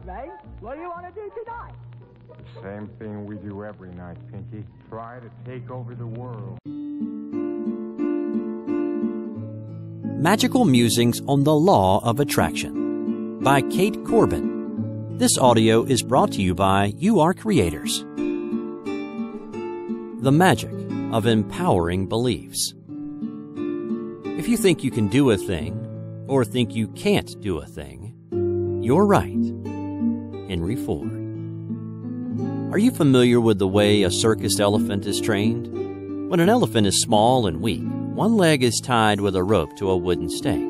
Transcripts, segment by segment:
Ray. What do you want to do tonight? The same thing we do every night, Pinky. Try to take over the world. Magical Musings on the Law of Attraction by Kate Corbin. This audio is brought to you by You Are Creators. The magic of empowering beliefs. If you think you can do a thing, or think you can't do a thing, you're right. Henry Ford. Are you familiar with the way a circus elephant is trained? When an elephant is small and weak, one leg is tied with a rope to a wooden stake.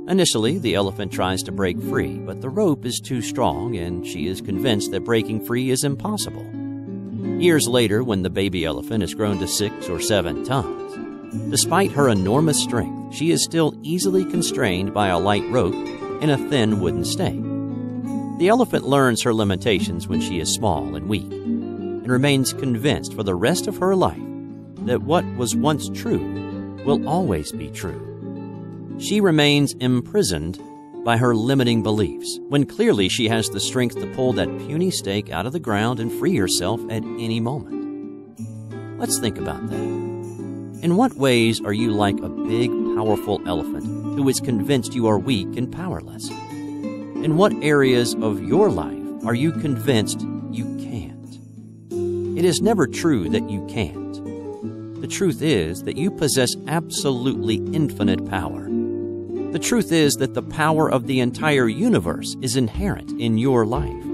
Initially, the elephant tries to break free, but the rope is too strong and she is convinced that breaking free is impossible. Years later, when the baby elephant has grown to 6 or 7 tons, despite her enormous strength, she is still easily constrained by a light rope and a thin wooden stake. The elephant learns her limitations when she is small and weak, and remains convinced for the rest of her life that what was once true will always be true. She remains imprisoned by her limiting beliefs, when clearly she has the strength to pull that puny stake out of the ground and free herself at any moment. Let's think about that. In what ways are you like a big, powerful elephant who is convinced you are weak and powerless? In what areas of your life are you convinced you can't? It is never true that you can't. The truth is that you possess absolutely infinite power. The truth is that the power of the entire universe is inherent in your life.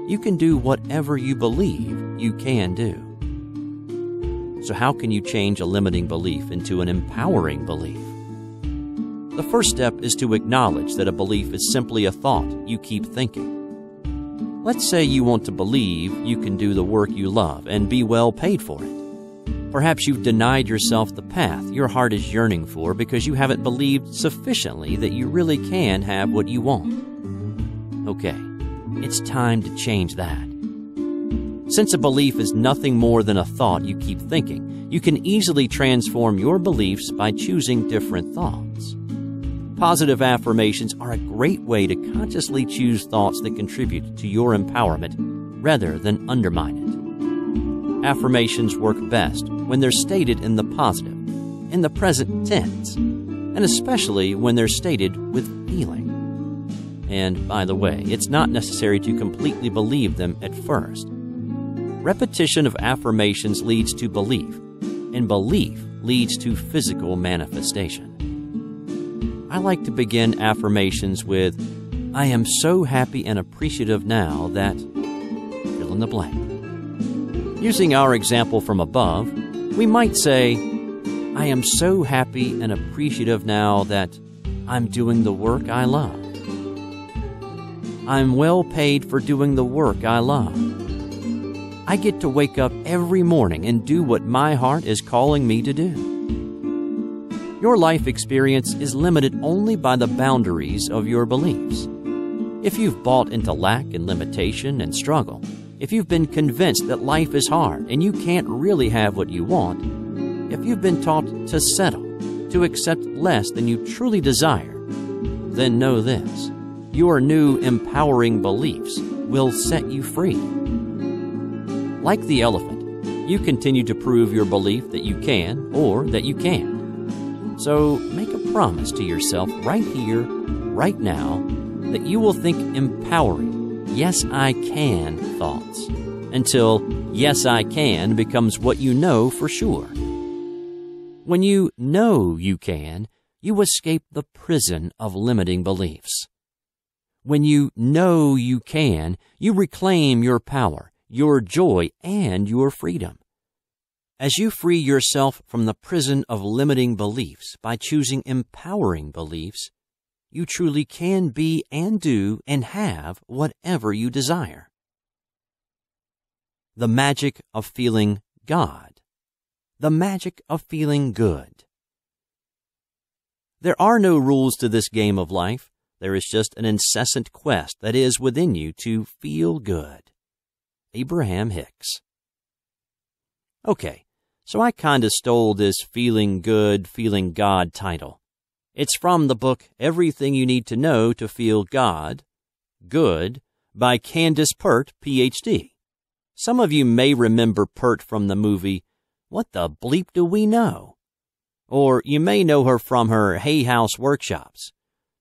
You can do whatever you believe you can do. So how can you change a limiting belief into an empowering belief? The first step is to acknowledge that a belief is simply a thought you keep thinking. Let's say you want to believe you can do the work you love and be well paid for it. Perhaps you've denied yourself the path your heart is yearning for because you haven't believed sufficiently that you really can have what you want. Okay, it's time to change that. Since a belief is nothing more than a thought you keep thinking, you can easily transform your beliefs by choosing different thoughts. Positive affirmations are a great way to consciously choose thoughts that contribute to your empowerment rather than undermine it. Affirmations work best when they're stated in the positive, in the present tense, and especially when they're stated with feeling. And, by the way, it's not necessary to completely believe them at first. Repetition of affirmations leads to belief, and belief leads to physical manifestation. I like to begin affirmations with, I am so happy and appreciative now that, fill in the blank. Using our example from above, we might say, I am so happy and appreciative now that I'm doing the work I love. I'm well paid for doing the work I love. I get to wake up every morning and do what my heart is calling me to do. Your life experience is limited only by the boundaries of your beliefs. If you've bought into lack and limitation and struggle, if you've been convinced that life is hard and you can't really have what you want, if you've been taught to settle, to accept less than you truly desire, then know this: your new empowering beliefs will set you free. Like the elephant, you continue to prove your belief that you can or that you can't. So make a promise to yourself right here, right now, that you will think empowering, yes, I can thoughts, until yes, I can becomes what you know for sure. When you know you can, you escape the prison of limiting beliefs. When you know you can, you reclaim your power, your joy, and your freedom. As you free yourself from the prison of limiting beliefs by choosing empowering beliefs, you truly can be and do and have whatever you desire. The magic of feeling God. The magic of feeling good. There are no rules to this game of life. There is just an incessant quest that is within you to feel good. Abraham Hicks. Okay, so I kinda stole this feeling good, feeling God title. It's from the book Everything You Need to Know to Feel God, Good, by Candace Pert, Ph.D. Some of you may remember Pert from the movie What the Bleep Do We Know? Or you may know her from her Hay House workshops.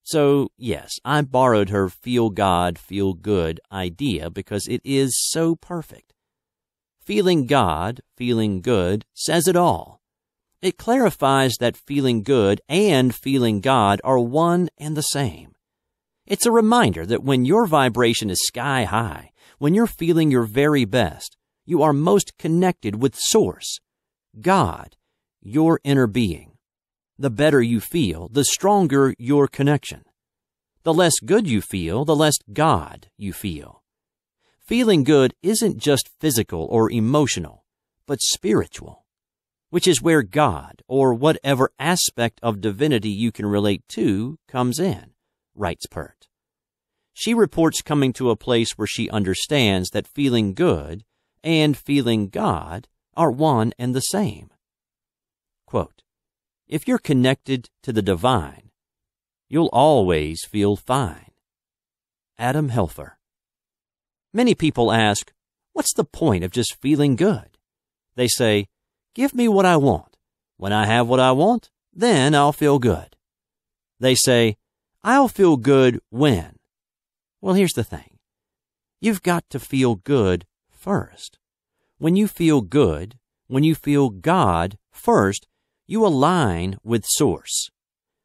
So, yes, I borrowed her feel God, feel good idea because it is so perfect. Feeling God, feeling good says it all. It clarifies that feeling good and feeling God are one and the same. It's a reminder that when your vibration is sky high, when you're feeling your very best, you are most connected with Source, God, your inner being. The better you feel, the stronger your connection. The less good you feel, the less God you feel. Feeling good isn't just physical or emotional, but spiritual, which is where God, or whatever aspect of divinity you can relate to, comes in, writes Pert. She reports coming to a place where she understands that feeling good and feeling God are one and the same. Quote, "If you're connected to the divine, you'll always feel fine." Adam Helfer. Many people ask, what's the point of just feeling good? They say, give me what I want. When I have what I want, then I'll feel good. They say, I'll feel good when. Well, here's the thing. You've got to feel good first. When you feel good, when you feel God first, you align with Source.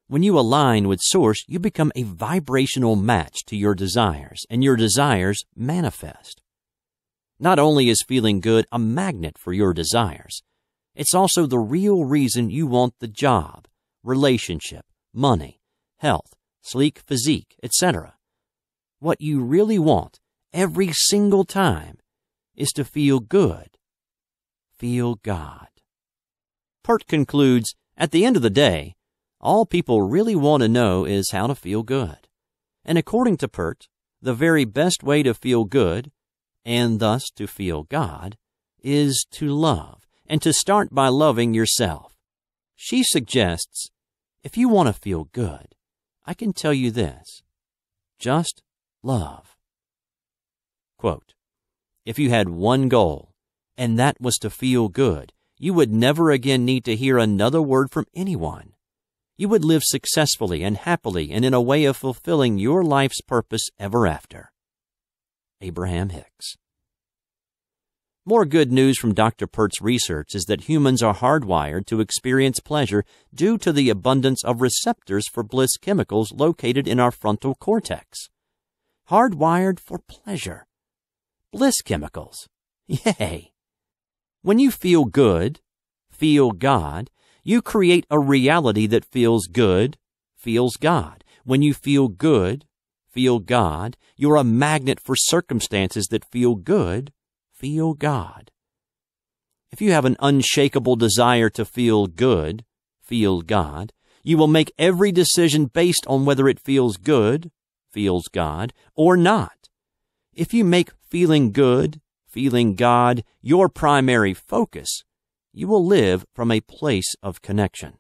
When you align with Source, you become a vibrational match to your desires, and your desires manifest. Not only is feeling good a magnet for your desires, it's also the real reason you want the job, relationship, money, health, sleek physique, etc. What you really want every single time is to feel good. Feel God. Pert concludes, at the end of the day, all people really want to know is how to feel good. And according to Pert, the very best way to feel good, and thus to feel God, is to love, and to start by loving yourself. She suggests, if you want to feel good, I can tell you this, just love. Quote, if you had one goal, and that was to feel good, you would never again need to hear another word from anyone. You would live successfully and happily and in a way of fulfilling your life's purpose ever after. Abraham Hicks. More good news from Dr. Pert's research is that humans are hardwired to experience pleasure due to the abundance of receptors for bliss chemicals located in our frontal cortex. Hardwired for pleasure. Bliss chemicals. Yay! When you feel good, feel God, you create a reality that feels good, feels God. When you feel good, feel God, you're a magnet for circumstances that feel good, feel God. If you have an unshakable desire to feel good, feel God, you will make every decision based on whether it feels good, feels God, or not. If you make feeling good, feeling God your primary focus, you will live from a place of connection.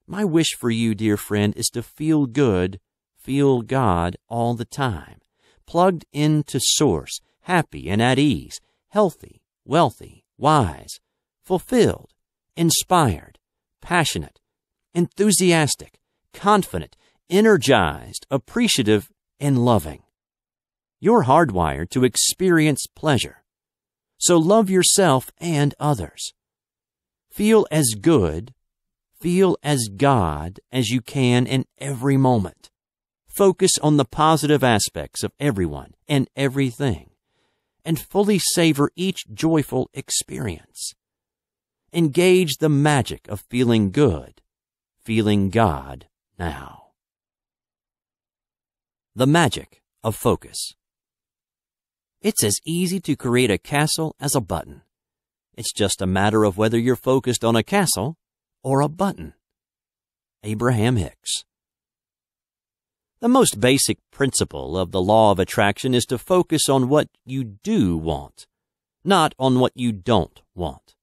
My wish for you, dear friend, is to feel good, feel God all the time, plugged into Source, happy and at ease, healthy, wealthy, wise, fulfilled, inspired, passionate, enthusiastic, confident, energized, appreciative, and loving. You're hardwired to experience pleasure. So love yourself and others. Feel as good, feel as God as you can in every moment. Focus on the positive aspects of everyone and everything, and fully savor each joyful experience. Engage the magic of feeling good, feeling God now. The magic of focus. It's as easy to create a castle as a button. It's just a matter of whether you're focused on a castle or a button. Abraham Hicks. The most basic principle of the law of attraction is to focus on what you do want, not on what you don't want.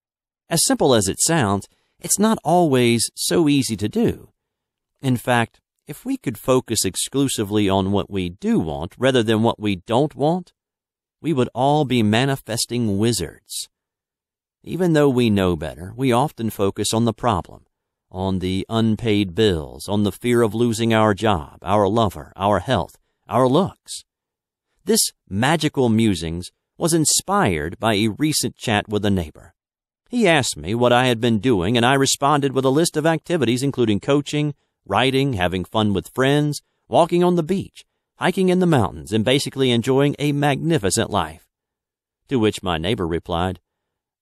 As simple as it sounds, it's not always so easy to do. In fact, if we could focus exclusively on what we do want rather than what we don't want, we would all be manifesting wizards. Even though we know better, we often focus on the problem, on the unpaid bills, on the fear of losing our job, our lover, our health, our looks. This magical musings was inspired by a recent chat with a neighbor. He asked me what I had been doing, and I responded with a list of activities including coaching, writing, having fun with friends, walking on the beach, hiking in the mountains, and basically enjoying a magnificent life. To which my neighbor replied,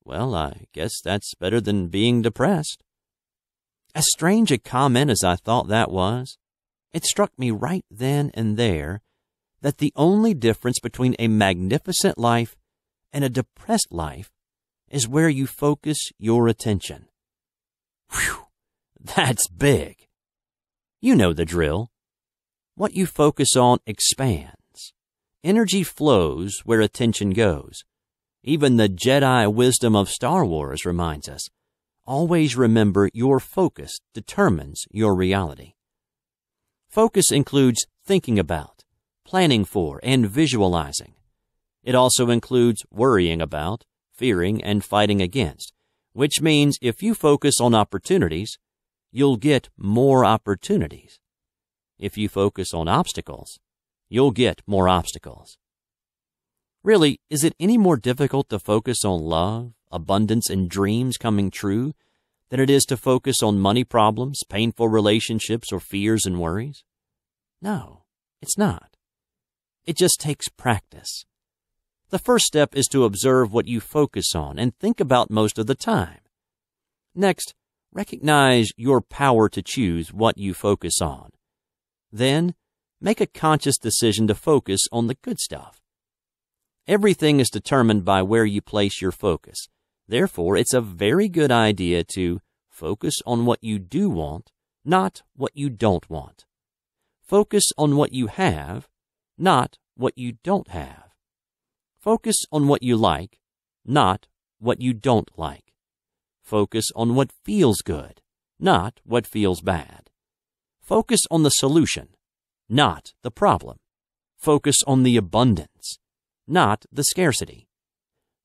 "Well, I guess that's better than being depressed." As strange a comment as I thought that was, it struck me right then and there that the only difference between a magnificent life and a depressed life is where you focus your attention. Whew, that's big. You know the drill. What you focus on expands. Energy flows where attention goes. Even the Jedi wisdom of Star Wars reminds us, always remember your focus determines your reality. Focus includes thinking about, planning for, and visualizing. It also includes worrying about, fearing, and fighting against, which means if you focus on opportunities, you'll get more opportunities. If you focus on obstacles, you'll get more obstacles. Really, is it any more difficult to focus on love, abundance, and dreams coming true than it is to focus on money problems, painful relationships, or fears and worries? No, it's not. It just takes practice. The first step is to observe what you focus on and think about most of the time. Next, recognize your power to choose what you focus on. Then, make a conscious decision to focus on the good stuff. Everything is determined by where you place your focus. Therefore, it's a very good idea to focus on what you do want, not what you don't want. Focus on what you have, not what you don't have. Focus on what you like, not what you don't like. Focus on what feels good, not what feels bad. Focus on the solution, not the problem. Focus on the abundance, not the scarcity.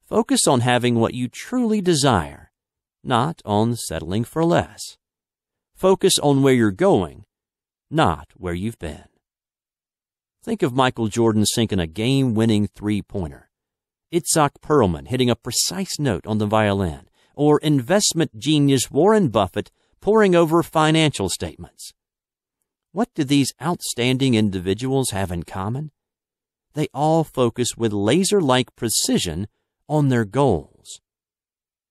Focus on having what you truly desire, not on settling for less. Focus on where you're going, not where you've been. Think of Michael Jordan sinking a game-winning three-pointer, Itzhak Perlman hitting a precise note on the violin, or investment genius Warren Buffett poring over financial statements. What do these outstanding individuals have in common? They all focus with laser-like precision on their goals.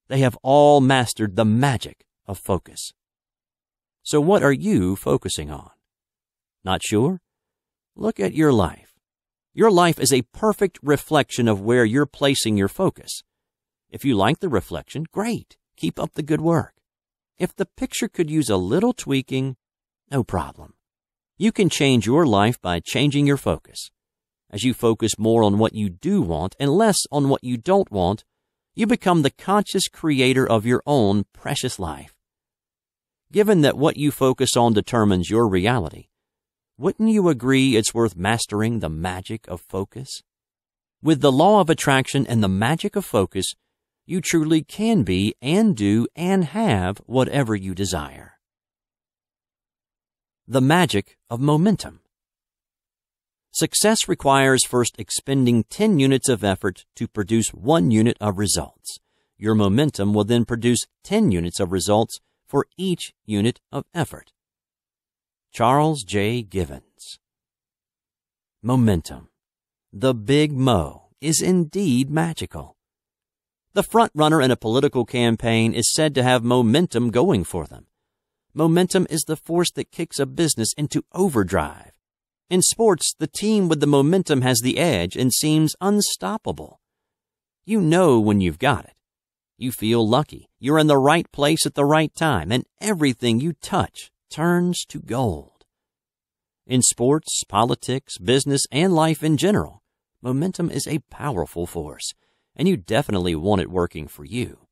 They have all mastered the magic of focus. So what are you focusing on? Not sure? Look at your life. Your life is a perfect reflection of where you're placing your focus. If you like the reflection, great. Keep up the good work. If the picture could use a little tweaking, no problem. You can change your life by changing your focus. As you focus more on what you do want and less on what you don't want, you become the conscious creator of your own precious life. Given that what you focus on determines your reality, wouldn't you agree it's worth mastering the magic of focus? With the law of attraction and the magic of focus, you truly can be and do and have whatever you desire. The magic of momentum. Success requires first expending 10 units of effort to produce 1 unit of results. Your momentum will then produce 10 units of results for each unit of effort. Charles J. Givens. Momentum. The Big Mo is indeed magical. The front runner in a political campaign is said to have momentum going for them. Momentum is the force that kicks a business into overdrive. In sports, the team with the momentum has the edge and seems unstoppable. You know when you've got it. You feel lucky. You're in the right place at the right time, and everything you touch turns to gold. In sports, politics, business, and life in general, momentum is a powerful force, and you definitely want it working for you.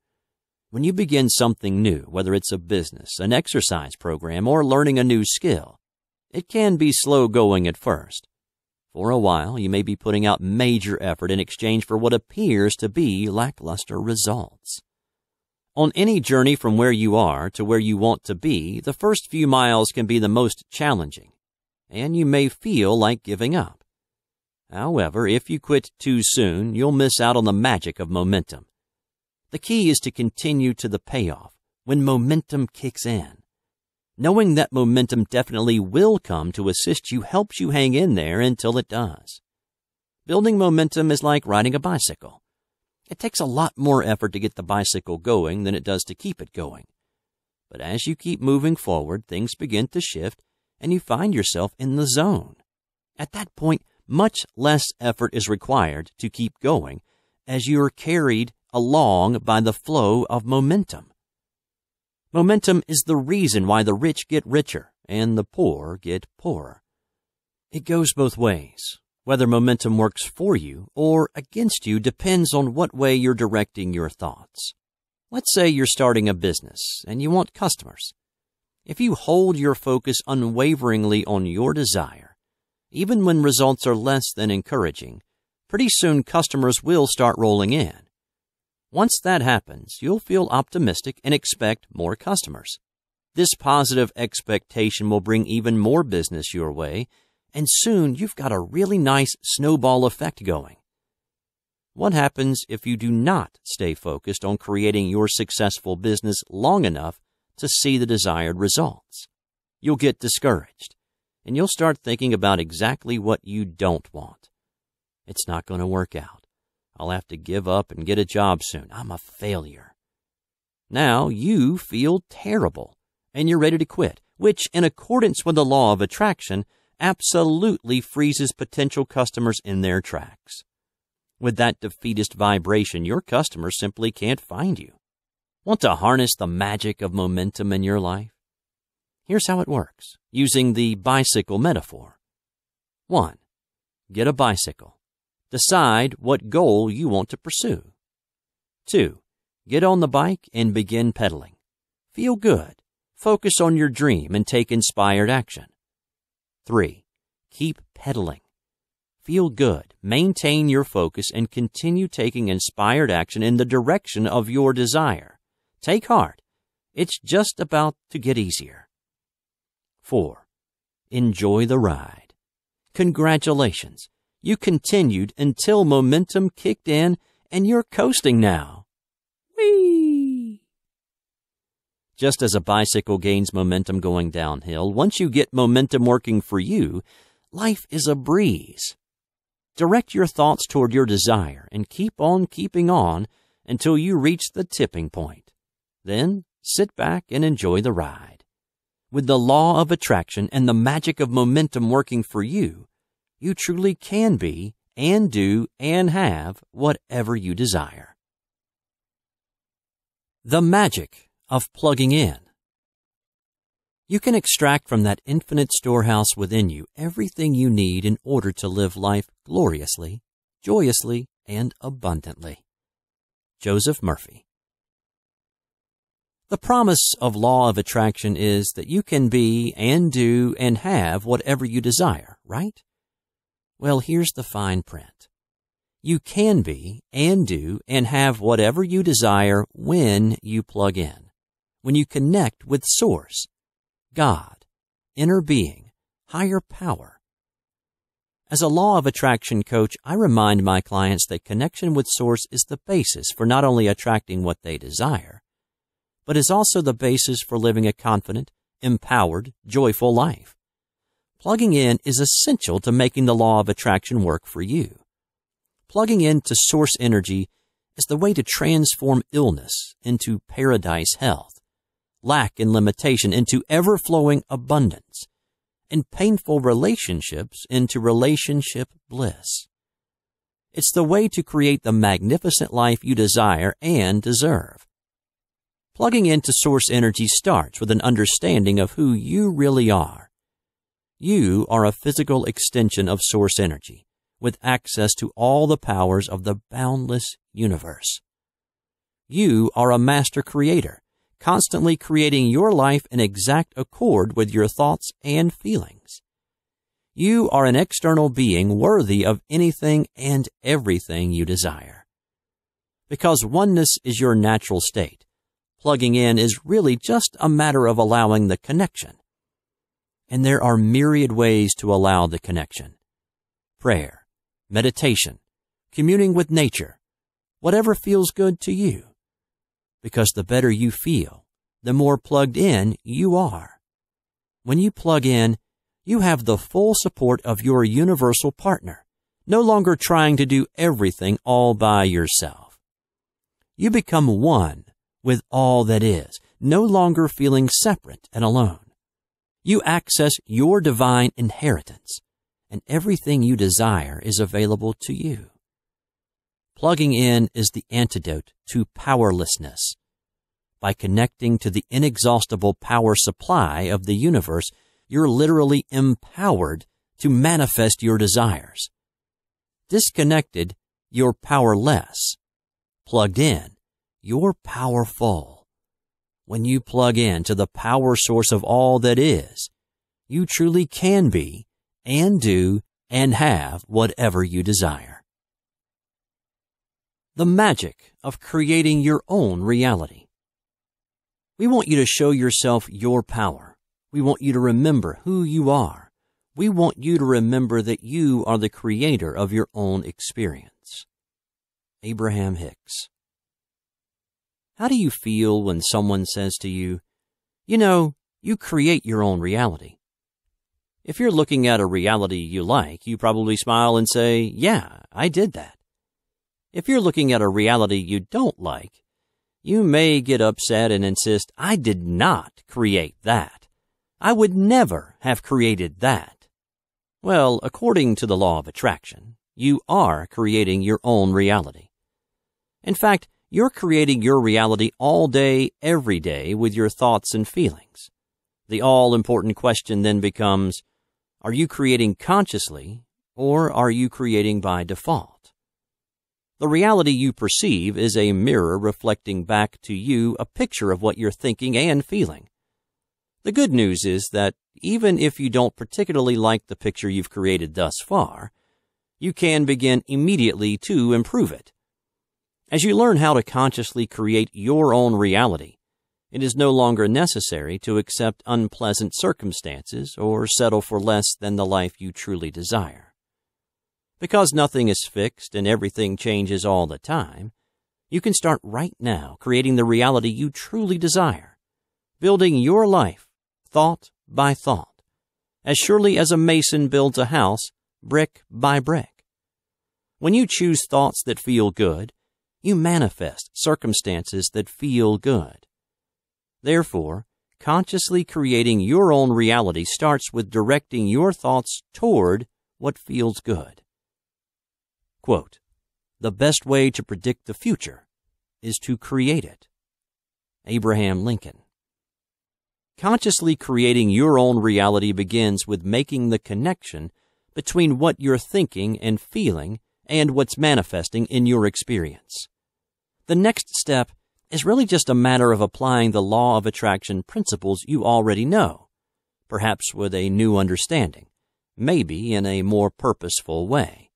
When you begin something new, whether it's a business, an exercise program, or learning a new skill, It can be slow going at first. For a while, you may be putting out major effort in exchange for what appears to be lackluster results. On any journey from where you are to where you want to be, the first few miles can be the most challenging, and you may feel like giving up. However, if you quit too soon, you'll miss out on the magic of momentum. The key is to continue to the payoff when momentum kicks in. Knowing that momentum definitely will come to assist you helps you hang in there until it does. Building momentum is like riding a bicycle. It takes a lot more effort to get the bicycle going than it does to keep it going. But as you keep moving forward, things begin to shift and you find yourself in the zone. At that point, much less effort is required to keep going as you are carried along by the flow of momentum. Momentum is the reason why the rich get richer and the poor get poorer. It goes both ways. Whether momentum works for you or against you depends on what way you're directing your thoughts. Let's say you're starting a business and you want customers. If you hold your focus unwaveringly on your desire, even when results are less than encouraging, pretty soon customers will start rolling in. Once that happens, you'll feel optimistic and expect more customers. This positive expectation will bring even more business your way, and soon you've got a really nice snowball effect going. What happens if you do not stay focused on creating your successful business long enough to see the desired results? You'll get discouraged, and you'll start thinking about exactly what you don't want. It's not going to work out. I'll have to give up and get a job soon. I'm a failure. Now you feel terrible, and you're ready to quit, which, in accordance with the law of attraction, absolutely freezes potential customers in their tracks. With that defeatist vibration, your customers simply can't find you. Want to harness the magic of momentum in your life? Here's how it works, using the bicycle metaphor. 1. Get a bicycle. Decide what goal you want to pursue. 2. Get on the bike and begin pedaling. Feel good. Focus on your dream and take inspired action. 3. Keep pedaling. Feel good. Maintain your focus and continue taking inspired action in the direction of your desire. Take heart. It's just about to get easier. 4. Enjoy the ride. Congratulations. You continued until momentum kicked in and you're coasting now. Whee! Just as a bicycle gains momentum going downhill, once you get momentum working for you, life is a breeze. Direct your thoughts toward your desire and keep on keeping on until you reach the tipping point. Then sit back and enjoy the ride. With the law of attraction and the magic of momentum working for you, you truly can be and do and have whatever you desire. The magic of plugging in. You can extract from that infinite storehouse within you everything you need in order to live life gloriously, joyously, and abundantly. Joseph Murphy. The promise of law of attraction is that you can be and do and have whatever you desire, right? Well, here's the fine print. You can be and do and have whatever you desire when you plug in, when you connect with Source, God, inner being, higher power. As a law of attraction coach, I remind my clients that connection with Source is the basis for not only attracting what they desire, but is also the basis for living a confident, empowered, joyful life. Plugging in is essential to making the law of attraction work for you. Plugging into source energy is the way to transform illness into paradise health, lack and limitation into ever-flowing abundance, and painful relationships into relationship bliss. It's the way to create the magnificent life you desire and deserve. Plugging into source energy starts with an understanding of who you really are. You are a physical extension of source energy, with access to all the powers of the boundless universe. You are a master creator, constantly creating your life in exact accord with your thoughts and feelings. You are an external being worthy of anything and everything you desire. Because oneness is your natural state, plugging in is really just a matter of allowing the connection. And there are myriad ways to allow the connection. Prayer, meditation, communing with nature, whatever feels good to you. Because the better you feel, the more plugged in you are. When you plug in, you have the full support of your universal partner, no longer trying to do everything all by yourself. You become one with all that is, no longer feeling separate and alone. You access your divine inheritance, and everything you desire is available to you. Plugging in is the antidote to powerlessness. By connecting to the inexhaustible power supply of the universe, you're literally empowered to manifest your desires. Disconnected, you're powerless. Plugged in, you're powerful. When you plug in to the power source of all that is, you truly can be and do and have whatever you desire. The magic of creating your own reality. We want you to show yourself your power. We want you to remember who you are. We want you to remember that you are the creator of your own experience. Abraham Hicks. How do you feel when someone says to you, you create your own reality? If you're looking at a reality you like, you probably smile and say, yeah, I did that. If you're looking at a reality you don't like, you may get upset and insist, I did not create that. I would never have created that. Well, according to the law of attraction, you are creating your own reality. In fact, you're creating your reality all day, every day with your thoughts and feelings. The all-important question then becomes, are you creating consciously or are you creating by default? The reality you perceive is a mirror reflecting back to you a picture of what you're thinking and feeling. The good news is that even if you don't particularly like the picture you've created thus far, you can begin immediately to improve it. As you learn how to consciously create your own reality, it is no longer necessary to accept unpleasant circumstances or settle for less than the life you truly desire. Because nothing is fixed and everything changes all the time, you can start right now creating the reality you truly desire, building your life thought by thought, as surely as a mason builds a house brick by brick. When you choose thoughts that feel good, you manifest circumstances that feel good. Therefore, consciously creating your own reality starts with directing your thoughts toward what feels good. Quote, the best way to predict the future is to create it. Abraham Lincoln. Consciously creating your own reality begins with making the connection between what you're thinking and feeling and what's manifesting in your experience. The next step is really just a matter of applying the law of attraction principles you already know, perhaps with a new understanding, maybe in a more purposeful way.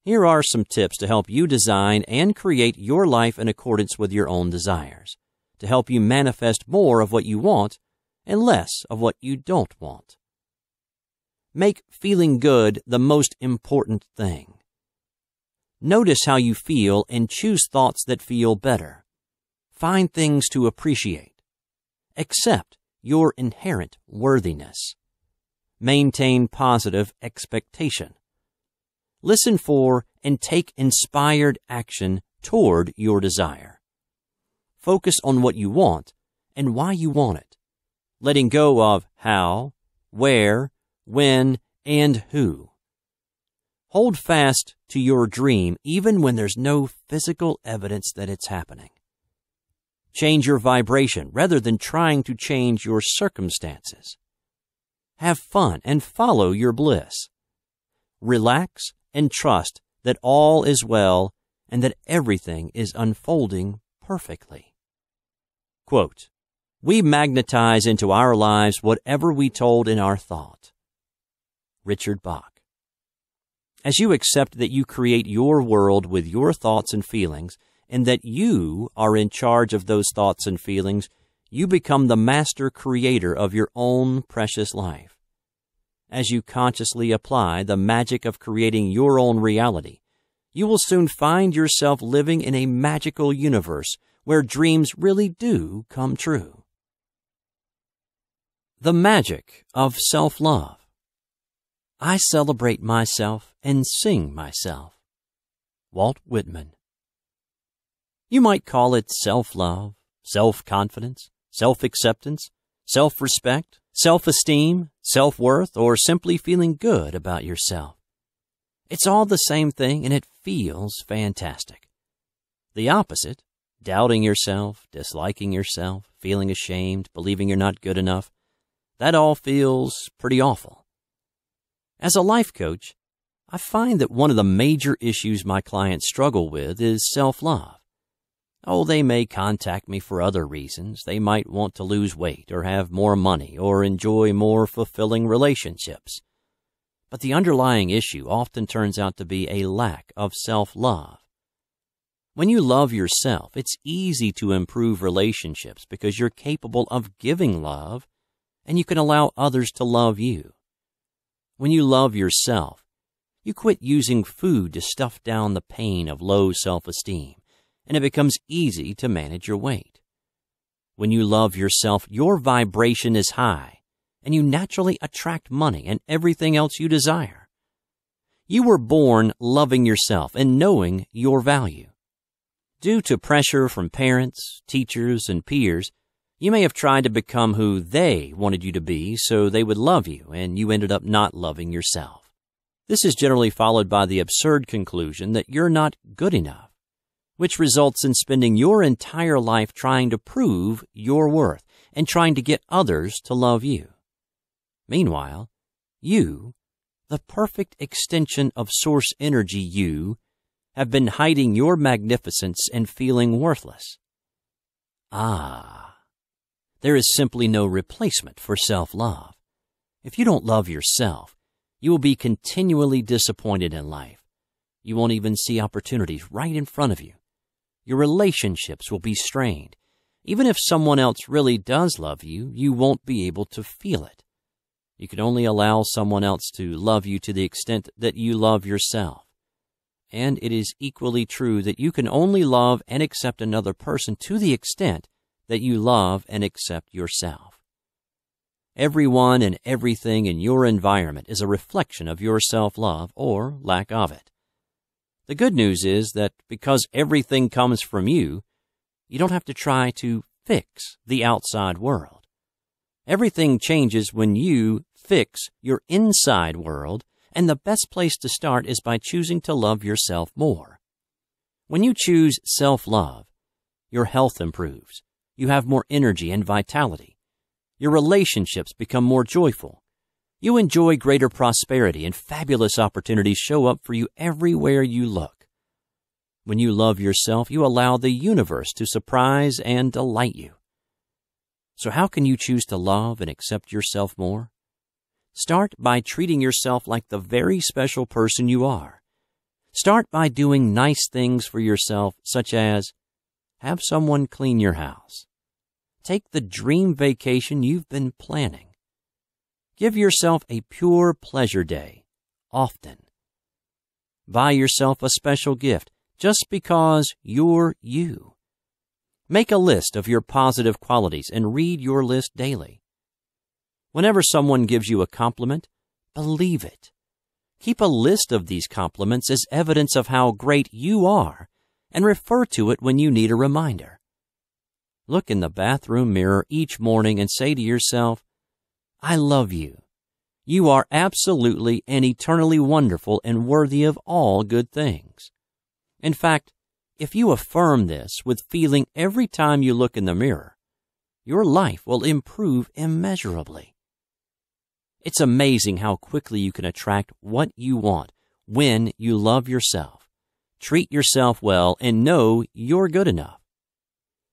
Here are some tips to help you design and create your life in accordance with your own desires, to help you manifest more of what you want and less of what you don't want. Make feeling good the most important thing. Notice how you feel and choose thoughts that feel better. Find things to appreciate. Accept your inherent worthiness. Maintain positive expectation. Listen for and take inspired action toward your desire. Focus on what you want and why you want it, letting go of how, where, when, and who. Hold fast to your dream even when there's no physical evidence that it's happening. Change your vibration rather than trying to change your circumstances. Have fun and follow your bliss. Relax and trust that all is well and that everything is unfolding perfectly. Quote, we magnetize into our lives whatever we told in our thought. Richard Bach. As you accept that you create your world with your thoughts and feelings, and that you are in charge of those thoughts and feelings, you become the master creator of your own precious life. As you consciously apply the magic of creating your own reality, you will soon find yourself living in a magical universe where dreams really do come true. The magic of self-love. I celebrate myself and sing myself. Walt Whitman. You might call it self-love, self-confidence, self-acceptance, self-respect, self-esteem, self-worth, or simply feeling good about yourself. It's all the same thing, and it feels fantastic. The opposite, doubting yourself, disliking yourself, feeling ashamed, believing you're not good enough, that all feels pretty awful. As a life coach, I find that one of the major issues my clients struggle with is self-love. Oh, they may contact me for other reasons. They might want to lose weight or have more money or enjoy more fulfilling relationships. But the underlying issue often turns out to be a lack of self-love. When you love yourself, it's easy to improve relationships because you're capable of giving love and you can allow others to love you. When you love yourself, you quit using food to stuff down the pain of low self-esteem, and it becomes easy to manage your weight. When you love yourself, your vibration is high, and you naturally attract money and everything else you desire. You were born loving yourself and knowing your value. Due to pressure from parents, teachers, and peers, you may have tried to become who they wanted you to be so they would love you, and you ended up not loving yourself. This is generally followed by the absurd conclusion that you're not good enough, which results in spending your entire life trying to prove your worth and trying to get others to love you. Meanwhile, you, the perfect extension of source energy you, have been hiding your magnificence and feeling worthless. There is simply no replacement for self-love. If you don't love yourself, you will be continually disappointed in life. You won't even see opportunities right in front of you. Your relationships will be strained. Even if someone else really does love you, you won't be able to feel it. You can only allow someone else to love you to the extent that you love yourself. And it is equally true that you can only love and accept another person to the extent that you love and accept yourself. Everyone and everything in your environment is a reflection of your self-love or lack of it. The good news is that because everything comes from you, you don't have to try to fix the outside world. Everything changes when you fix your inside world, and the best place to start is by choosing to love yourself more. When you choose self-love, your health improves. You have more energy and vitality. Your relationships become more joyful. You enjoy greater prosperity, and fabulous opportunities show up for you everywhere you look. When you love yourself, you allow the universe to surprise and delight you. So how can you choose to love and accept yourself more? Start by treating yourself like the very special person you are. Start by doing nice things for yourself, such as have someone clean your house. Take the dream vacation you've been planning. Give yourself a pure pleasure day, often. Buy yourself a special gift just because you're you. Make a list of your positive qualities and read your list daily. Whenever someone gives you a compliment, believe it. Keep a list of these compliments as evidence of how great you are and refer to it when you need a reminder. Look in the bathroom mirror each morning and say to yourself, I love you. You are absolutely and eternally wonderful and worthy of all good things. In fact, if you affirm this with feeling every time you look in the mirror, your life will improve immeasurably. It's amazing how quickly you can attract what you want when you love yourself, treat yourself well, and know you're good enough.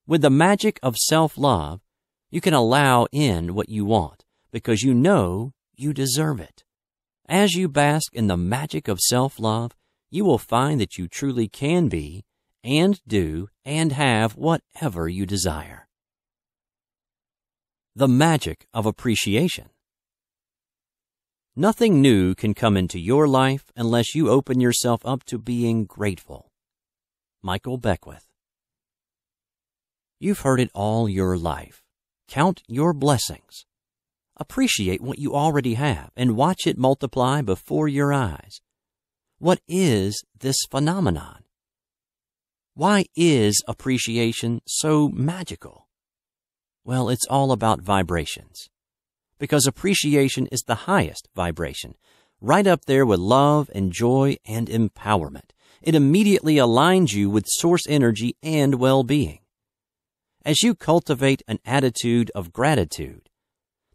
With the magic of self-love, you can allow in what you want because you know you deserve it. As you bask in the magic of self-love, you will find that you truly can be and do and have whatever you desire. The magic of appreciation. Nothing new can come into your life unless you open yourself up to being grateful. Michael Beckwith. You've heard it all your life. Count your blessings. Appreciate what you already have and watch it multiply before your eyes. What is this phenomenon? Why is appreciation so magical? Well, it's all about vibrations. Because appreciation is the highest vibration, right up there with love and joy and empowerment. It immediately aligns you with source energy and well-being. As you cultivate an attitude of gratitude,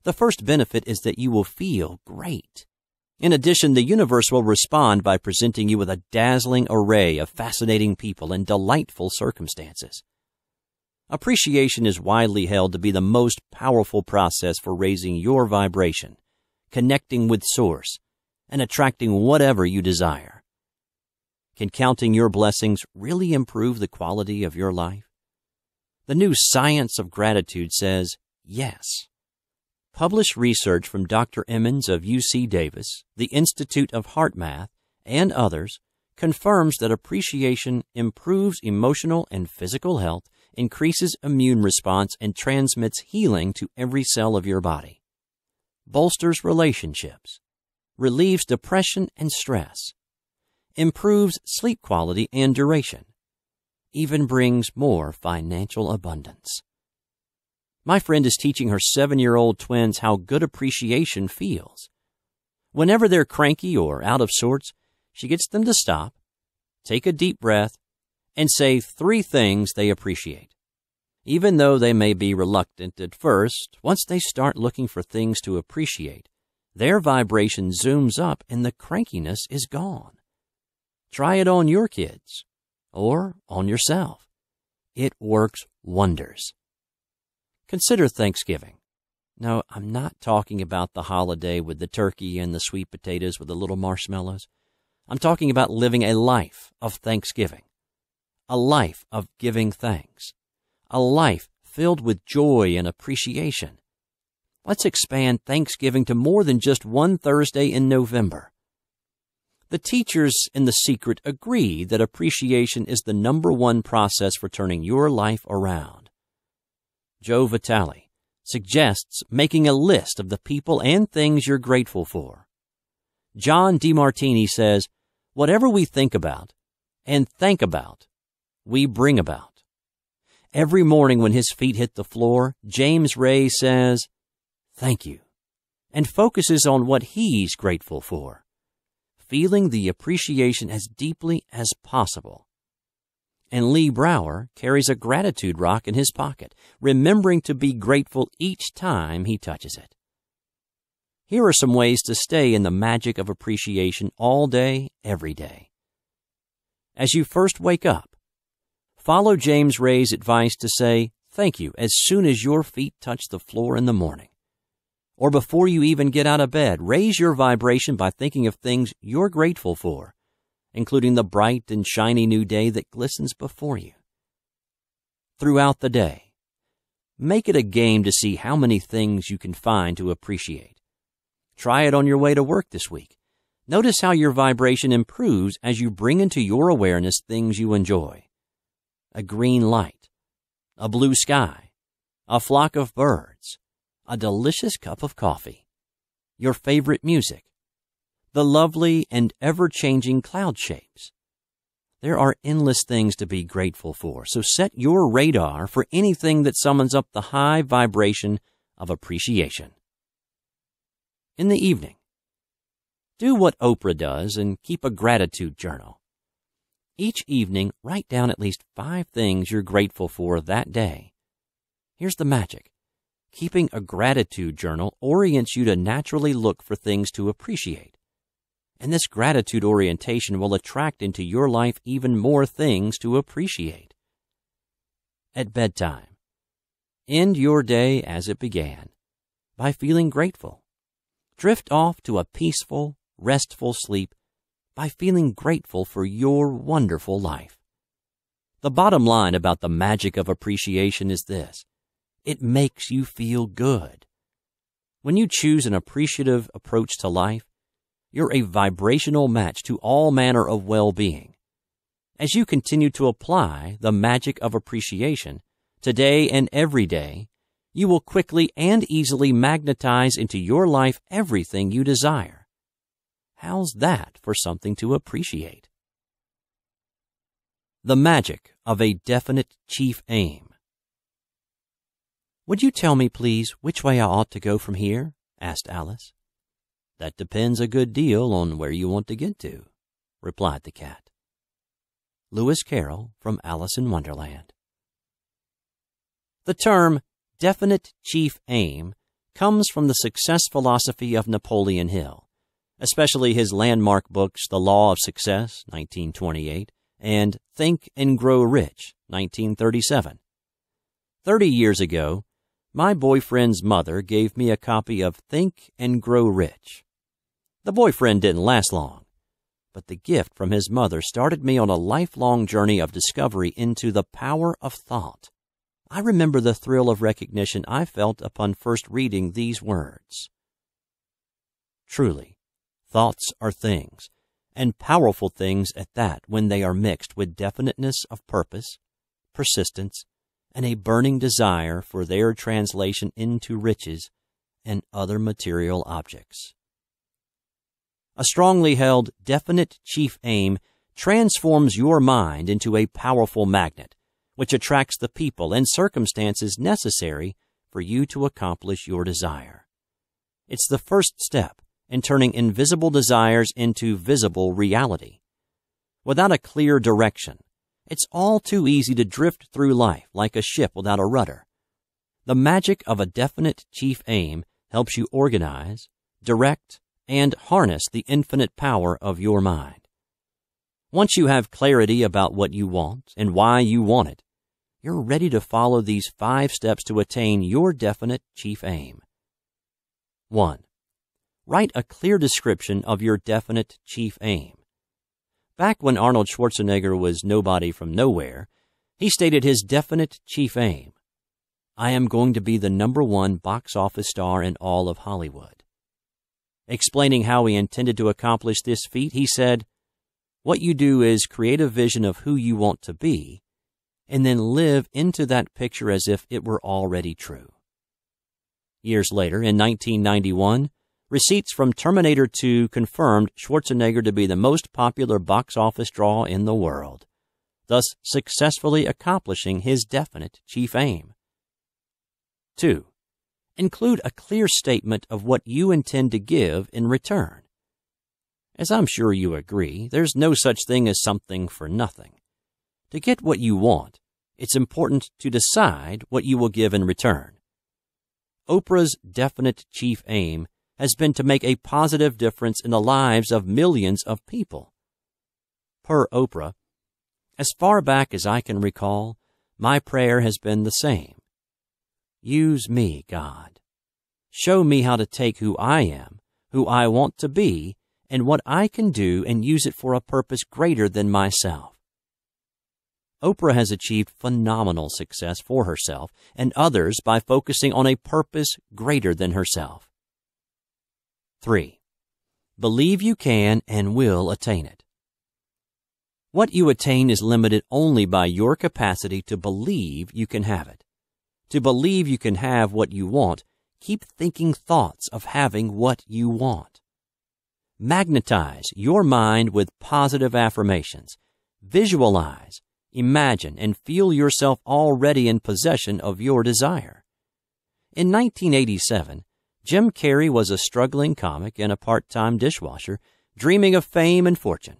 the first benefit is that you will feel great. In addition, the universe will respond by presenting you with a dazzling array of fascinating people and delightful circumstances. Appreciation is widely held to be the most powerful process for raising your vibration, connecting with Source, and attracting whatever you desire. Can counting your blessings really improve the quality of your life? The new science of gratitude says yes. Published research from Dr. Emmons of UC Davis, the Institute of Heart Math, and others confirms that appreciation improves emotional and physical health, increases immune response, and transmits healing to every cell of your body. Bolsters relationships, relieves depression and stress, improves sleep quality and duration, even brings more financial abundance. My friend is teaching her 7-year-old twins how good appreciation feels. Whenever they're cranky or out of sorts, she gets them to stop, take a deep breath, and say 3 things they appreciate. Even though they may be reluctant at first, once they start looking for things to appreciate, their vibration zooms up and the crankiness is gone. Try it on your kids or on yourself. It works wonders. Consider Thanksgiving. No, I'm not talking about the holiday with the turkey and the sweet potatoes with the little marshmallows. I'm talking about living a life of thanksgiving, a life of giving thanks, a life filled with joy and appreciation. Let's expand Thanksgiving to more than just one Thursday in November. The teachers in The Secret agree that appreciation is the #1 process for turning your life around. Joe Vitale suggests making a list of the people and things you're grateful for. John DeMartini says, whatever we think about and think about, we bring about. Every morning when his feet hit the floor, James Ray says, thank you, and focuses on what he's grateful for, feeling the appreciation as deeply as possible. And Lee Brower carries a gratitude rock in his pocket, remembering to be grateful each time he touches it. Here are some ways to stay in the magic of appreciation all day, every day. As you first wake up, follow James Ray's advice to say thank you as soon as your feet touch the floor in the morning. Or before you even get out of bed, raise your vibration by thinking of things you're grateful for, including the bright and shiny new day that glistens before you. Throughout the day, make it a game to see how many things you can find to appreciate. Try it on your way to work this week. Notice how your vibration improves as you bring into your awareness things you enjoy. A green light, a blue sky, a flock of birds, a delicious cup of coffee, your favorite music, the lovely and ever-changing cloud shapes. There are endless things to be grateful for, so set your radar for anything that summons up the high vibration of appreciation. In the evening, do what Oprah does and keep a gratitude journal. Each evening, write down at least 5 things you're grateful for that day. Here's the magic. Keeping a gratitude journal orients you to naturally look for things to appreciate. And this gratitude orientation will attract into your life even more things to appreciate. At bedtime, end your day as it began by feeling grateful. Drift off to a peaceful, restful sleep by feeling grateful for your wonderful life. The bottom line about the magic of appreciation is this: it makes you feel good. When you choose an appreciative approach to life, you're a vibrational match to all manner of well-being. As you continue to apply the magic of appreciation today and every day, you will quickly and easily magnetize into your life everything you desire. How's that for something to appreciate? The magic of a definite chief aim. "Would you tell me, please, which way I ought to go from here?" asked Alice. "That depends a good deal on where you want to get to," replied the cat. Lewis Carroll from Alice in Wonderland. The term definite chief aim comes from the success philosophy of Napoleon Hill, especially his landmark books The Law of Success, 1928, and Think and Grow Rich, 1937. 30 years ago, my boyfriend's mother gave me a copy of Think and Grow Rich. The boyfriend didn't last long, but the gift from his mother started me on a lifelong journey of discovery into the power of thought. I remember the thrill of recognition I felt upon first reading these words. Truly, thoughts are things, and powerful things at that, when they are mixed with definiteness of purpose, persistence, and a burning desire for their translation into riches and other material objects. A strongly held, definite chief aim transforms your mind into a powerful magnet, which attracts the people and circumstances necessary for you to accomplish your desire. It's the first step in turning invisible desires into visible reality. Without a clear direction, it's all too easy to drift through life like a ship without a rudder. The magic of a definite chief aim helps you organize, direct, and harness the infinite power of your mind. Once you have clarity about what you want and why you want it, you're ready to follow these 5 steps to attain your definite chief aim. 1. Write a clear description of your definite chief aim. Back when Arnold Schwarzenegger was nobody from nowhere, he stated his definite chief aim: "I am going to be the #1 box office star in all of Hollywood." Explaining how he intended to accomplish this feat, he said, "What you do is create a vision of who you want to be, and then live into that picture as if it were already true." Years later, in 1991, receipts from Terminator 2 confirmed Schwarzenegger to be the most popular box office draw in the world, thus successfully accomplishing his definite chief aim. 2. Include a clear statement of what you intend to give in return. As I'm sure you agree, there's no such thing as something for nothing. To get what you want, it's important to decide what you will give in return. Oprah's definite chief aim has been to make a positive difference in the lives of millions of people. Per Oprah, "As far back as I can recall, my prayer has been the same. Use me, God. Show me how to take who I am, who I want to be, and what I can do, and use it for a purpose greater than myself." Oprah has achieved phenomenal success for herself and others by focusing on a purpose greater than herself. 3. Believe you can and will attain it. What you attain is limited only by your capacity to believe you can have it. To believe you can have what you want, keep thinking thoughts of having what you want. Magnetize your mind with positive affirmations. Visualize, imagine, and feel yourself already in possession of your desire. In 1987, Jim Carrey was a struggling comic and a part-time dishwasher, dreaming of fame and fortune.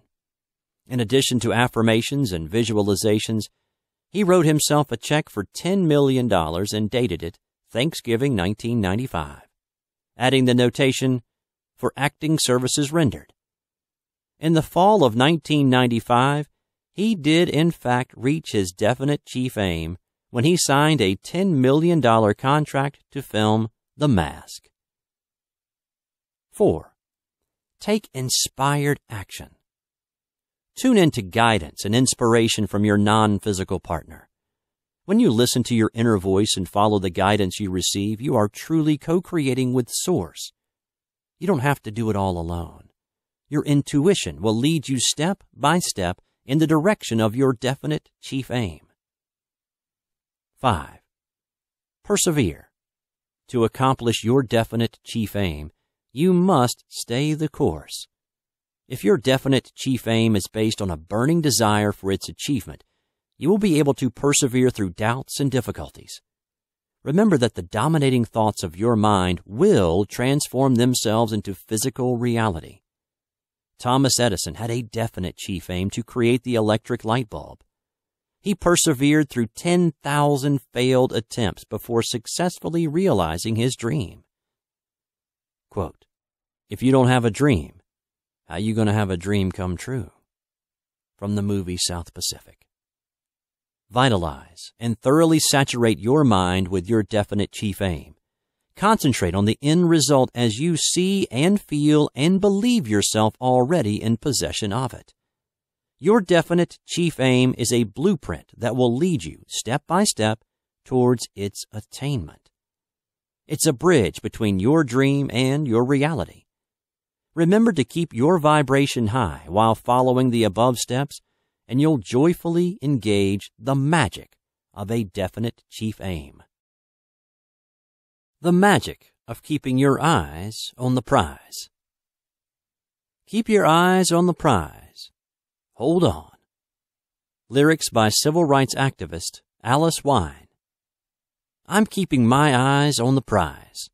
In addition to affirmations and visualizations, he wrote himself a check for $10 million and dated it Thanksgiving 1995, adding the notation, "For acting services rendered." In the fall of 1995, he did in fact reach his definite chief aim when he signed a $10 million contract to film The Mask. 4. Take inspired action. Tune into guidance and inspiration from your non-physical partner. When you listen to your inner voice and follow the guidance you receive, you are truly co-creating with Source. You don't have to do it all alone. Your intuition will lead you step by step in the direction of your definite chief aim. 5. Persevere. To accomplish your definite chief aim, you must stay the course. If your definite chief aim is based on a burning desire for its achievement, you will be able to persevere through doubts and difficulties. Remember that the dominating thoughts of your mind will transform themselves into physical reality. Thomas Edison had a definite chief aim to create the electric light bulb. He persevered through 10,000 failed attempts before successfully realizing his dream. Quote, "If you don't have a dream, how you going to have a dream come true?" From the movie South Pacific. Vitalize and thoroughly saturate your mind with your definite chief aim. Concentrate on the end result as you see and feel and believe yourself already in possession of it. Your definite chief aim is a blueprint that will lead you step by step towards its attainment. It's a bridge between your dream and your reality. Remember to keep your vibration high while following the above steps, and you'll joyfully engage the magic of a definite chief aim. The magic of keeping your eyes on the prize. Keep your eyes on the prize. Hold on. Lyrics by civil rights activist Alice Wine. I'm keeping my eyes on the prize.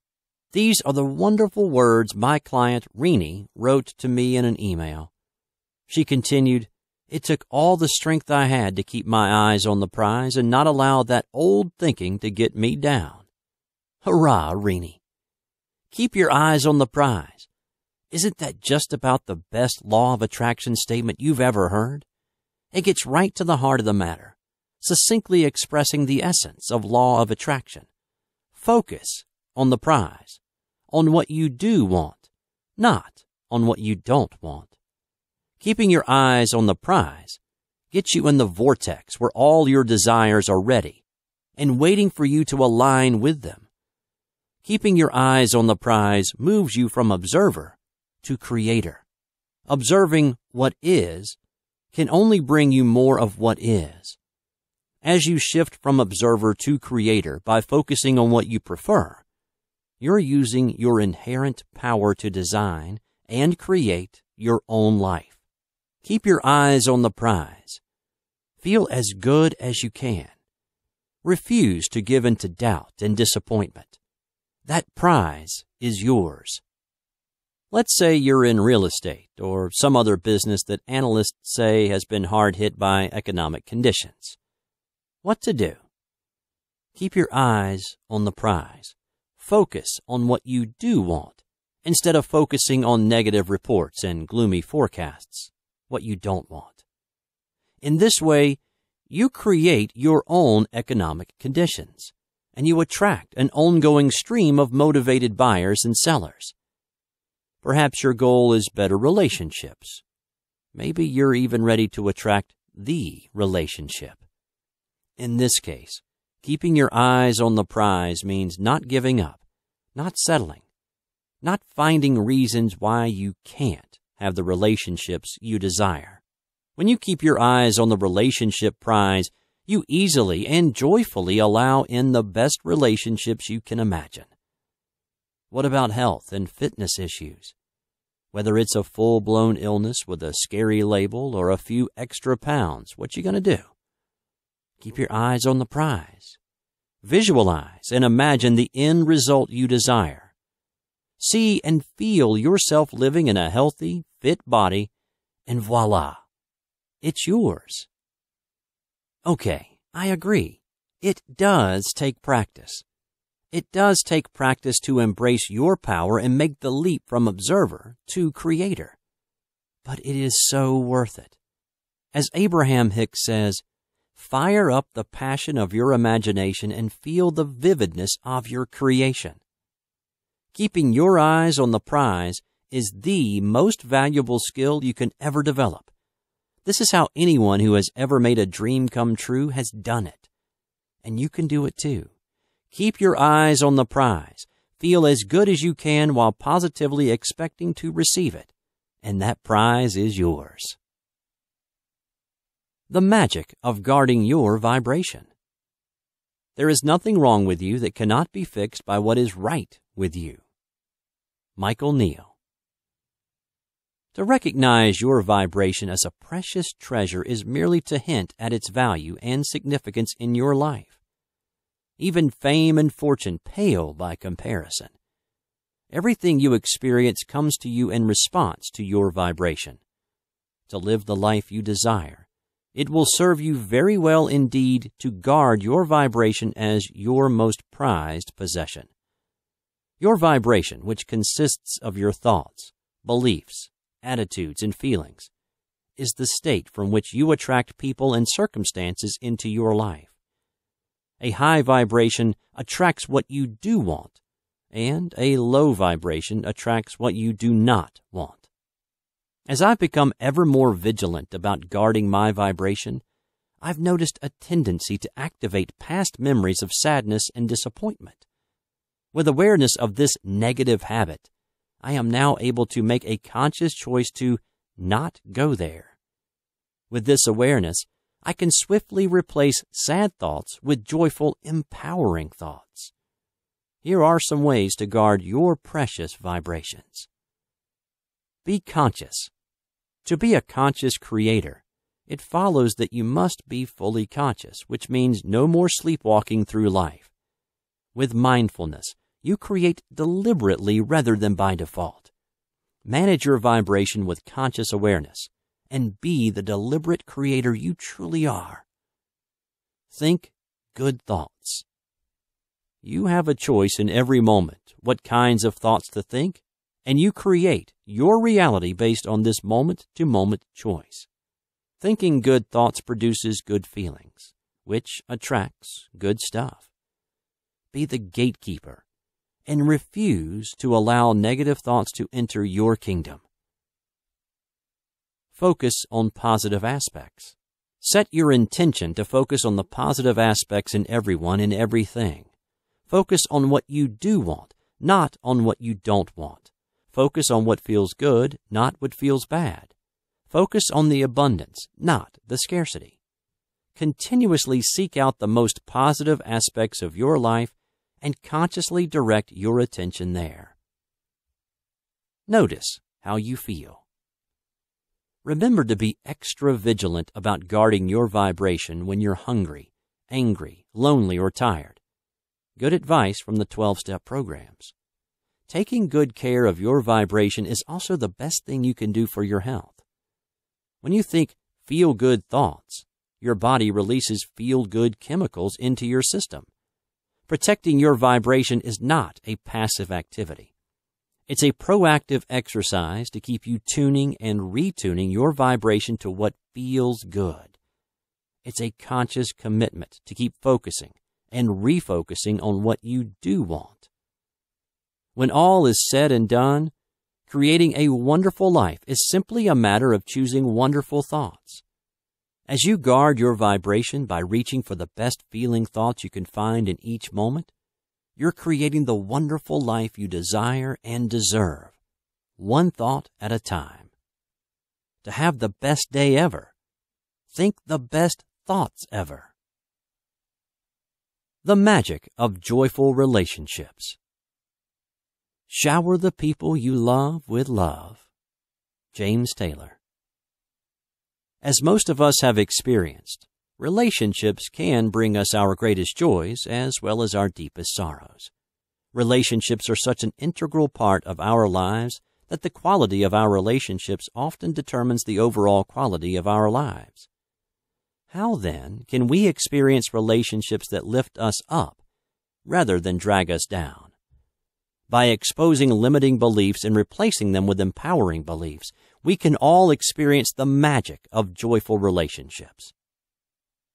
These are the wonderful words my client Renee wrote to me in an email. She continued, "It took all the strength I had to keep my eyes on the prize and not allow that old thinking to get me down." Hurrah, Renee. Keep your eyes on the prize. Isn't that just about the best law of attraction statement you've ever heard? It gets right to the heart of the matter, succinctly expressing the essence of law of attraction. Focus on the prize, on what you do want, not on what you don't want. Keeping your eyes on the prize gets you in the vortex where all your desires are ready and waiting for you to align with them. Keeping your eyes on the prize moves you from observer to creator. Observing what is can only bring you more of what is. As you shift from observer to creator by focusing on what you prefer, you're using your inherent power to design and create your own life. Keep your eyes on the prize. Feel as good as you can. Refuse to give in to doubt and disappointment. That prize is yours. Let's say you're in real estate or some other business that analysts say has been hard hit by economic conditions. What to do? Keep your eyes on the prize. Focus on what you do want instead of focusing on negative reports and gloomy forecasts, what you don't want. In this way, you create your own economic conditions, and you attract an ongoing stream of motivated buyers and sellers. Perhaps your goal is better relationships. Maybe you're even ready to attract the relationship. In this case, keeping your eyes on the prize means not giving up, not settling, not finding reasons why you can't have the relationships you desire. When you keep your eyes on the relationship prize, you easily and joyfully allow in the best relationships you can imagine. What about health and fitness issues? Whether it's a full-blown illness with a scary label or a few extra pounds, what you gonna do? Keep your eyes on the prize. Visualize and imagine the end result you desire. See and feel yourself living in a healthy, fit body, and voila, it's yours. Okay, I agree. It does take practice. It does take practice to embrace your power and make the leap from observer to creator. But it is so worth it. As Abraham Hicks says, fire up the passion of your imagination and feel the vividness of your creation. Keeping your eyes on the prize is the most valuable skill you can ever develop. This is how anyone who has ever made a dream come true has done it. And you can do it too. Keep your eyes on the prize. Feel as good as you can while positively expecting to receive it. And that prize is yours. The magic of guarding your vibration. There is nothing wrong with you that cannot be fixed by what is right with you. Michael Neal. To recognize your vibration as a precious treasure is merely to hint at its value and significance in your life. Even fame and fortune pale by comparison. Everything you experience comes to you in response to your vibration. To live the life you desire, it will serve you very well indeed to guard your vibration as your most prized possession. Your vibration, which consists of your thoughts, beliefs, attitudes, and feelings, is the state from which you attract people and circumstances into your life. A high vibration attracts what you do want, and a low vibration attracts what you do not want. As I've become ever more vigilant about guarding my vibration, I've noticed a tendency to activate past memories of sadness and disappointment. With awareness of this negative habit, I am now able to make a conscious choice to not go there. With this awareness, I can swiftly replace sad thoughts with joyful, empowering thoughts. Here are some ways to guard your precious vibrations. Be conscious. To be a conscious creator, it follows that you must be fully conscious, which means no more sleepwalking through life. With mindfulness, you create deliberately rather than by default. Manage your vibration with conscious awareness, and be the deliberate creator you truly are. Think good thoughts. You have a choice in every moment what kinds of thoughts to think, and you create your reality based on this moment-to-moment choice. Thinking good thoughts produces good feelings, which attracts good stuff. Be the gatekeeper and refuse to allow negative thoughts to enter your kingdom. Focus on positive aspects. Set your intention to focus on the positive aspects in everyone and everything. Focus on what you do want, not on what you don't want. Focus on what feels good, not what feels bad. Focus on the abundance, not the scarcity. Continuously seek out the most positive aspects of your life and consciously direct your attention there. Notice how you feel. Remember to be extra vigilant about guarding your vibration when you're hungry, angry, lonely, or tired. Good advice from the 12-step programs. Taking good care of your vibration is also the best thing you can do for your health. When you think feel-good thoughts, your body releases feel-good chemicals into your system. Protecting your vibration is not a passive activity. It's a proactive exercise to keep you tuning and retuning your vibration to what feels good. It's a conscious commitment to keep focusing and refocusing on what you do want. When all is said and done, creating a wonderful life is simply a matter of choosing wonderful thoughts. As you guard your vibration by reaching for the best feeling thoughts you can find in each moment, you're creating the wonderful life you desire and deserve, one thought at a time. To have the best day ever, think the best thoughts ever. The magic of joyful relationships. Shower the people you love with love. James Taylor. As most of us have experienced, relationships can bring us our greatest joys as well as our deepest sorrows. Relationships are such an integral part of our lives that the quality of our relationships often determines the overall quality of our lives. How then can we experience relationships that lift us up rather than drag us down? By exposing limiting beliefs and replacing them with empowering beliefs, we can all experience the magic of joyful relationships.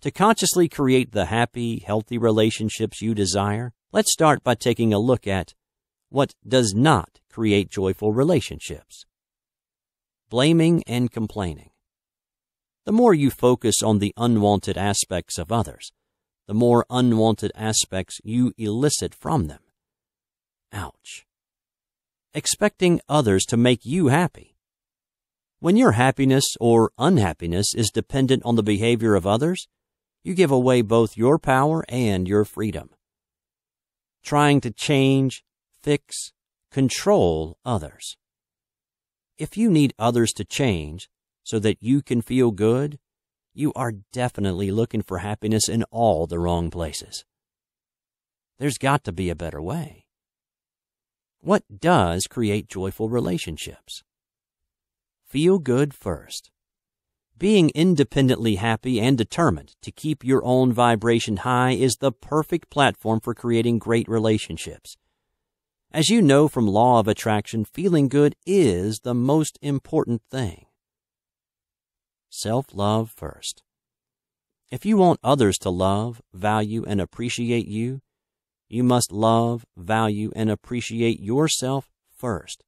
To consciously create the happy, healthy relationships you desire, let's start by taking a look at what does not create joyful relationships. Blaming and complaining. The more you focus on the unwanted aspects of others, the more unwanted aspects you elicit from them. Ouch. Expecting others to make you happy. When your happiness or unhappiness is dependent on the behavior of others, you give away both your power and your freedom. Trying to change, fix, control others. If you need others to change so that you can feel good, you are definitely looking for happiness in all the wrong places. There's got to be a better way. What does create joyful relationships? Feel good first. Being independently happy and determined to keep your own vibration high is the perfect platform for creating great relationships. As you know from law of attraction, feeling good is the most important thing. Self-love first. If you want others to love, value, and appreciate you, you must love, value, and appreciate yourself first.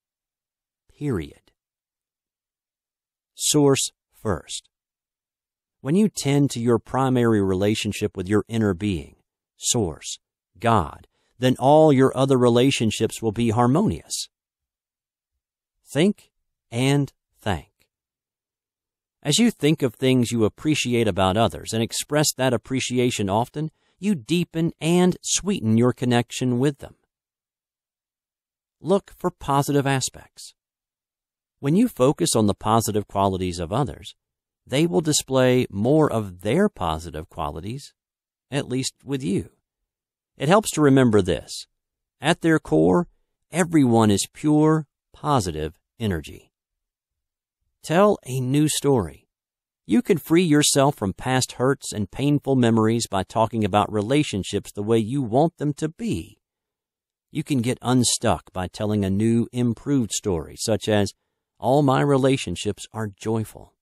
Period. Source first. When you tend to your primary relationship with your inner being, Source, God, then all your other relationships will be harmonious. Think and thank. As you think of things you appreciate about others and express that appreciation often, you deepen and sweeten your connection with them. Look for positive aspects. When you focus on the positive qualities of others, they will display more of their positive qualities, at least with you. It helps to remember this. At their core, everyone is pure, positive energy. Tell a new story. You can free yourself from past hurts and painful memories by talking about relationships the way you want them to be. You can get unstuck by telling a new, improved story, such as, "All my relationships are joyful."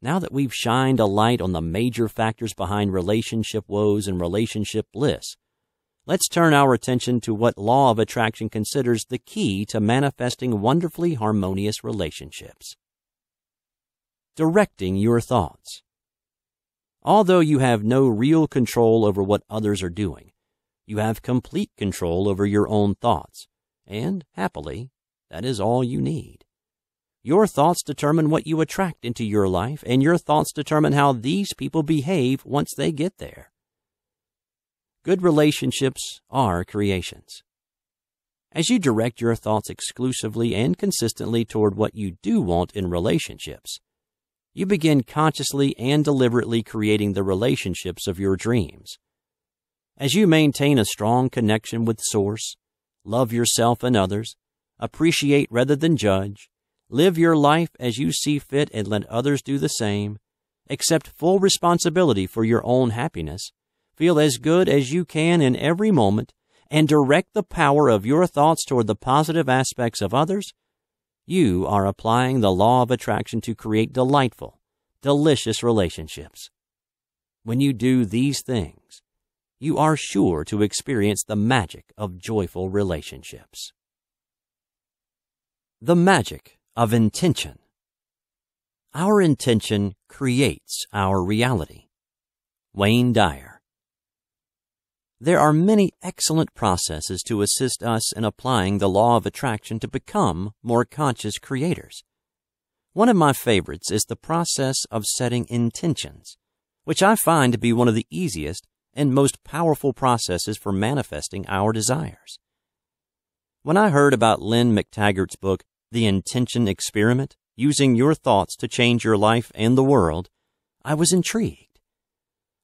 Now that we've shined a light on the major factors behind relationship woes and relationship bliss, let's turn our attention to what law of attraction considers the key to manifesting wonderfully harmonious relationships. Directing your thoughts. Although you have no real control over what others are doing, you have complete control over your own thoughts, and, happily, that is all you need. Your thoughts determine what you attract into your life, and your thoughts determine how these people behave once they get there. Good relationships are creations. As you direct your thoughts exclusively and consistently toward what you do want in relationships, you begin consciously and deliberately creating the relationships of your dreams. As you maintain a strong connection with Source, love yourself and others, appreciate rather than judge, live your life as you see fit and let others do the same, accept full responsibility for your own happiness, feel as good as you can in every moment, and direct the power of your thoughts toward the positive aspects of others, you are applying the law of attraction to create delightful, delicious relationships. When you do these things, you are sure to experience the magic of joyful relationships. The magic of intention. Our intention creates our reality. Wayne Dyer. There are many excellent processes to assist us in applying the law of attraction to become more conscious creators. One of my favorites is the process of setting intentions, which I find to be one of the easiest and most powerful processes for manifesting our desires. When I heard about Lynn McTaggart's book, The Intention Experiment, Using Your Thoughts to Change Your Life and the World, I was intrigued.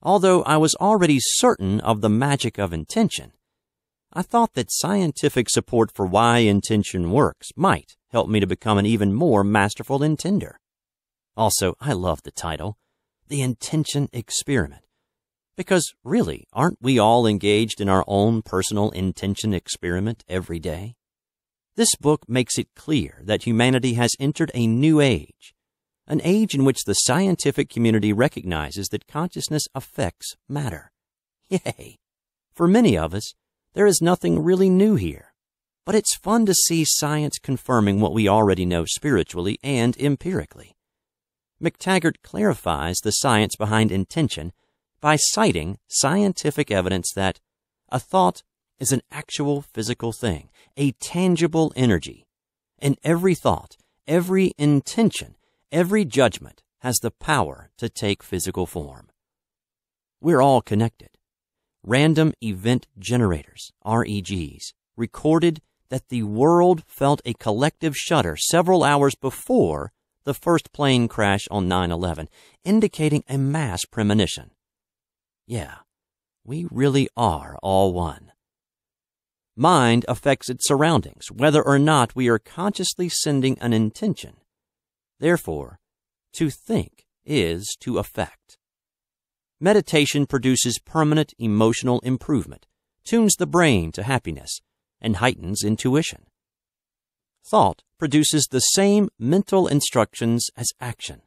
Although I was already certain of the magic of intention, I thought that scientific support for why intention works might help me to become an even more masterful intender. Also, I love the title, The Intention Experiment, because really, aren't we all engaged in our own personal intention experiment every day? This book makes it clear that humanity has entered a new age, an age in which the scientific community recognizes that consciousness affects matter. Yay! For many of us, there is nothing really new here. but it's fun to see science confirming what we already know spiritually and empirically. McTaggart clarifies the science behind intention by citing scientific evidence that a thought is an actual physical thing, a tangible energy, and every thought, every intention, every judgment has the power to take physical form. We're all connected. Random event generators, REGs, recorded that the world felt a collective shudder several hours before the first plane crash on 9/11, indicating a mass premonition. Yeah, we really are all one. Mind affects its surroundings, whether or not we are consciously sending an intention. Therefore, to think is to affect. Meditation produces permanent emotional improvement, tunes the brain to happiness, and heightens intuition. Thought produces the same mental instructions as action.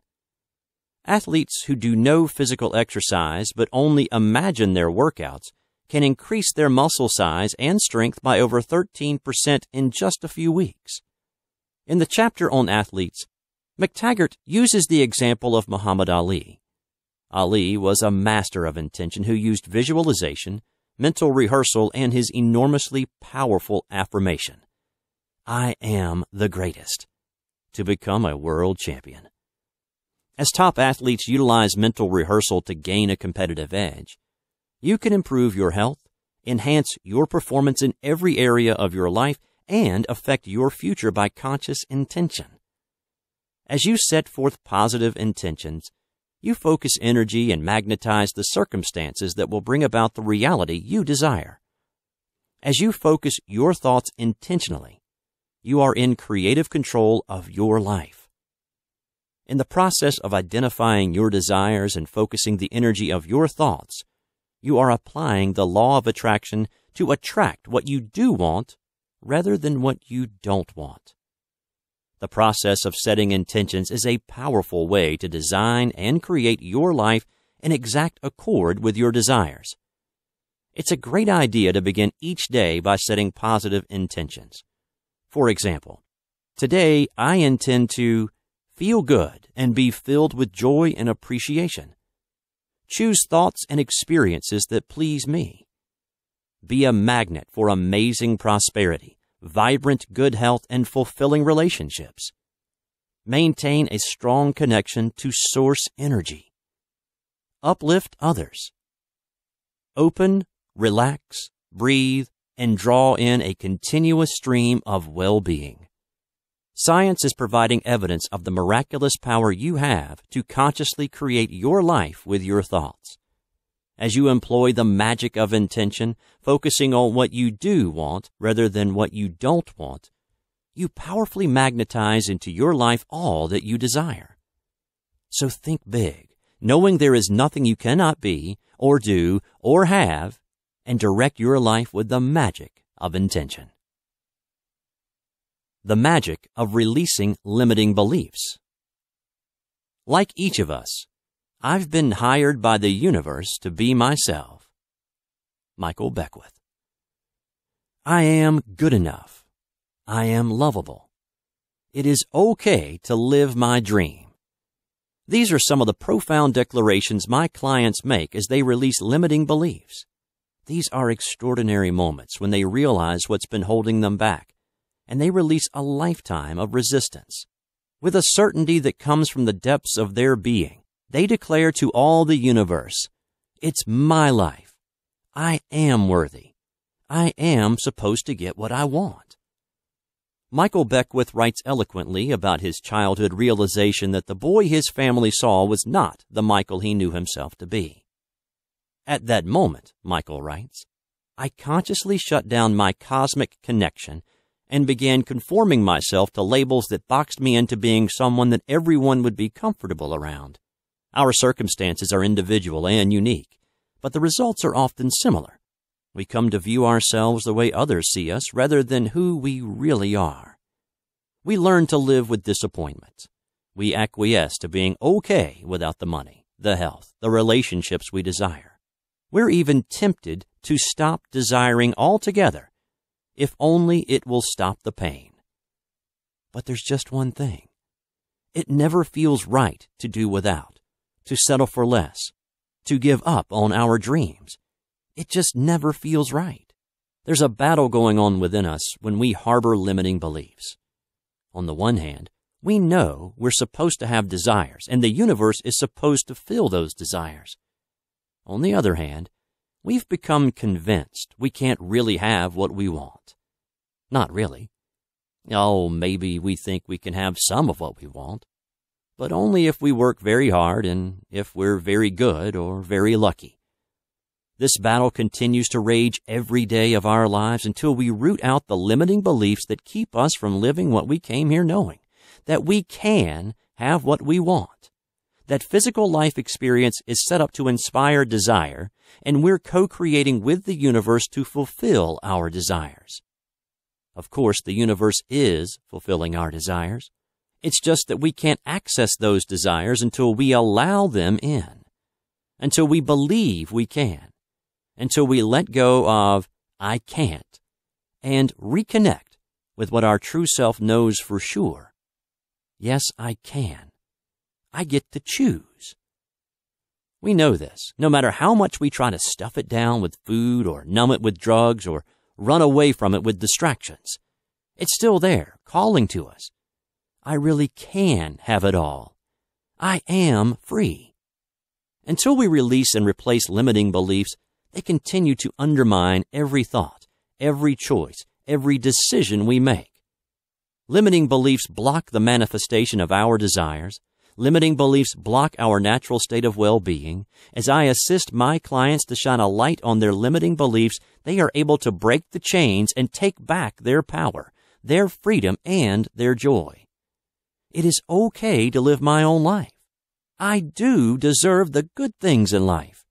Athletes who do no physical exercise but only imagine their workouts can increase their muscle size and strength by over 13% in just a few weeks. In the chapter on athletes, McTaggart uses the example of Muhammad Ali. Ali was a master of intention who used visualization, mental rehearsal, and his enormously powerful affirmation, "I am the greatest," to become a world champion. As top athletes utilize mental rehearsal to gain a competitive edge, you can improve your health, enhance your performance in every area of your life, and affect your future by conscious intention. As you set forth positive intentions, you focus energy and magnetize the circumstances that will bring about the reality you desire. As you focus your thoughts intentionally, you are in creative control of your life. In the process of identifying your desires and focusing the energy of your thoughts, you are applying the law of attraction to attract what you do want rather than what you don't want. The process of setting intentions is a powerful way to design and create your life in exact accord with your desires. It's a great idea to begin each day by setting positive intentions. For example, today I intend to feel good and be filled with joy and appreciation. Choose thoughts and experiences that please me. Be a magnet for amazing prosperity, vibrant good health, and fulfilling relationships. Maintain a strong connection to source energy. Uplift others. Open, relax, breathe, and draw in a continuous stream of well-being. Science is providing evidence of the miraculous power you have to consciously create your life with your thoughts. As you employ the magic of intention, focusing on what you do want rather than what you don't want, you powerfully magnetize into your life all that you desire. So think big, knowing there is nothing you cannot be, or do, or have, and direct your life with the magic of intention. The magic of releasing limiting beliefs. Like each of us, I've been hired by the universe to be myself. Michael Beckwith. I am good enough. I am lovable. It is okay to live my dream. These are some of the profound declarations my clients make as they release limiting beliefs. These are extraordinary moments when they realize what's been holding them back, and they release a lifetime of resistance. With a certainty that comes from the depths of their being, they declare to all the universe, "It's my life. I am worthy. I am supposed to get what I want." Michael Beckwith writes eloquently about his childhood realization that the boy his family saw was not the Michael he knew himself to be. At that moment, Michael writes, I consciously shut down my cosmic connection and began conforming myself to labels that boxed me into being someone that everyone would be comfortable around. Our circumstances are individual and unique, but the results are often similar. We come to view ourselves the way others see us rather than who we really are. We learn to live with disappointment. We acquiesce to being okay without the money, the health, the relationships we desire. We're even tempted to stop desiring altogether if only it will stop the pain. But there's just one thing. It never feels right to do without, to settle for less, to give up on our dreams. It just never feels right. There's a battle going on within us when we harbor limiting beliefs. On the one hand, we know we're supposed to have desires, and the universe is supposed to fill those desires. On the other hand, we've become convinced we can't really have what we want. Not really. Oh, maybe we think we can have some of what we want, but only if we work very hard and if we're very good or very lucky. This battle continues to rage every day of our lives until we root out the limiting beliefs that keep us from living what we came here knowing, that we can have what we want, that physical life experience is set up to inspire desire, and we're co-creating with the universe to fulfill our desires. Of course, the universe is fulfilling our desires. It's just that we can't access those desires until we allow them in, until we believe we can, until we let go of "I can't" and reconnect with what our true self knows for sure. Yes, I can. I get to choose. We know this. No matter how much we try to stuff it down with food or numb it with drugs or run away from it with distractions, it's still there, calling to us. I really can have it all. I am free. Until we release and replace limiting beliefs, they continue to undermine every thought, every choice, every decision we make. Limiting beliefs block the manifestation of our desires. Limiting beliefs block our natural state of well-being. As I assist my clients to shine a light on their limiting beliefs, they are able to break the chains and take back their power, their freedom, and their joy. It is okay to live my own life. I do deserve the good things in life.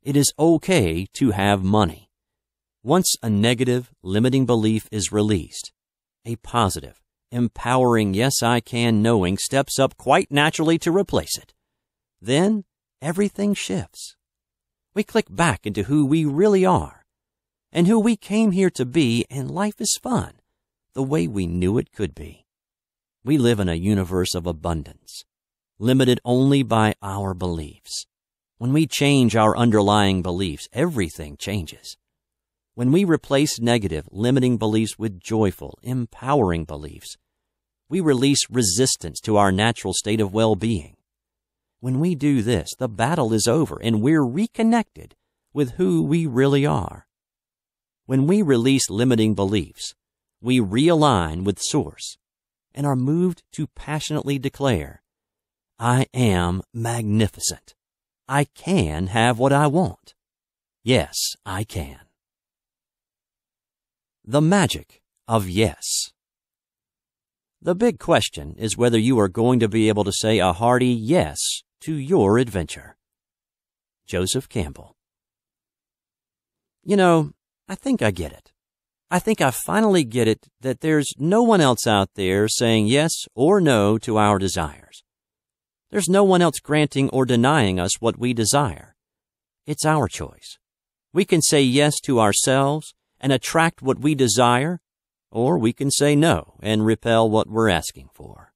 It is okay to have money. Once a negative, limiting belief is released, a positive, empowering "yes, I can" knowing steps up quite naturally to replace it. Then everything shifts. We click back into who we really are and who we came here to be, and life is fun the way we knew it could be. We live in a universe of abundance, limited only by our beliefs. When we change our underlying beliefs, everything changes. When we replace negative, limiting beliefs with joyful, empowering beliefs, we release resistance to our natural state of well-being. When we do this, the battle is over and we're reconnected with who we really are. When we release limiting beliefs, we realign with Source and are moved to passionately declare, "I am magnificent. I can have what I want. Yes, I can." The magic of yes. The big question is whether you are going to be able to say a hearty yes to your adventure. Joseph Campbell. You know, I think I get it. I think I finally get it that there's no one else out there saying yes or no to our desires. There's no one else granting or denying us what we desire. It's our choice. We can say yes to ourselves and attract what we desire, or we can say no and repel what we're asking for.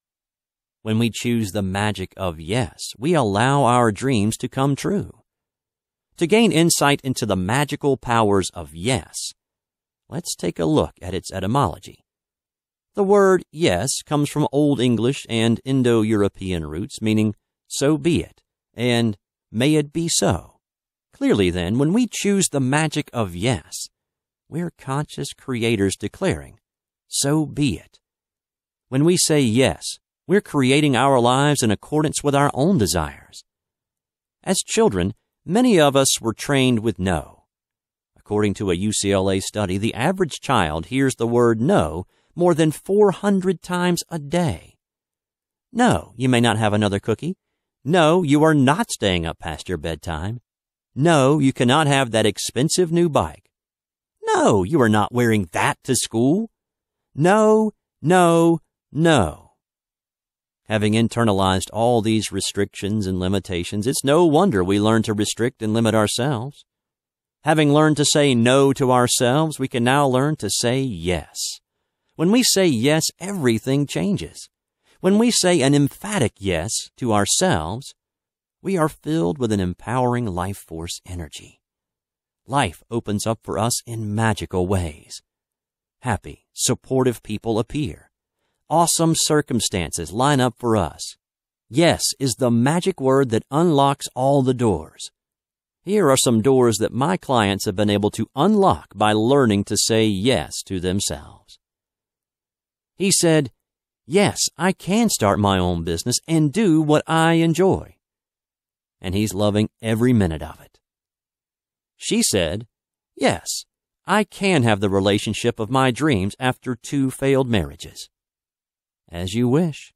When we choose the magic of yes, we allow our dreams to come true. To gain insight into the magical powers of yes, let's take a look at its etymology. The word yes comes from Old English and Indo-European roots, meaning "so be it" and "may it be so." Clearly then, when we choose the magic of yes, we're conscious creators declaring, "so be it." When we say yes, we're creating our lives in accordance with our own desires. As children, many of us were trained with no. According to a UCLA study, the average child hears the word no more than 400 times a day. No, you may not have another cookie. No, you are not staying up past your bedtime. No, you cannot have that expensive new bike. No, you are not wearing that to school. No, no, no. Having internalized all these restrictions and limitations, it's no wonder we learn to restrict and limit ourselves. Having learned to say no to ourselves, we can now learn to say yes. When we say yes, everything changes. When we say an emphatic yes to ourselves, we are filled with an empowering life force energy. Life opens up for us in magical ways. Happy, supportive people appear. Awesome circumstances line up for us. Yes is the magic word that unlocks all the doors. Here are some doors that my clients have been able to unlock by learning to say yes to themselves. He said, "Yes, I can start my own business and do what I enjoy." And he's loving every minute of it. She said, "Yes, I can have the relationship of my dreams after 2 failed marriages." As you wish.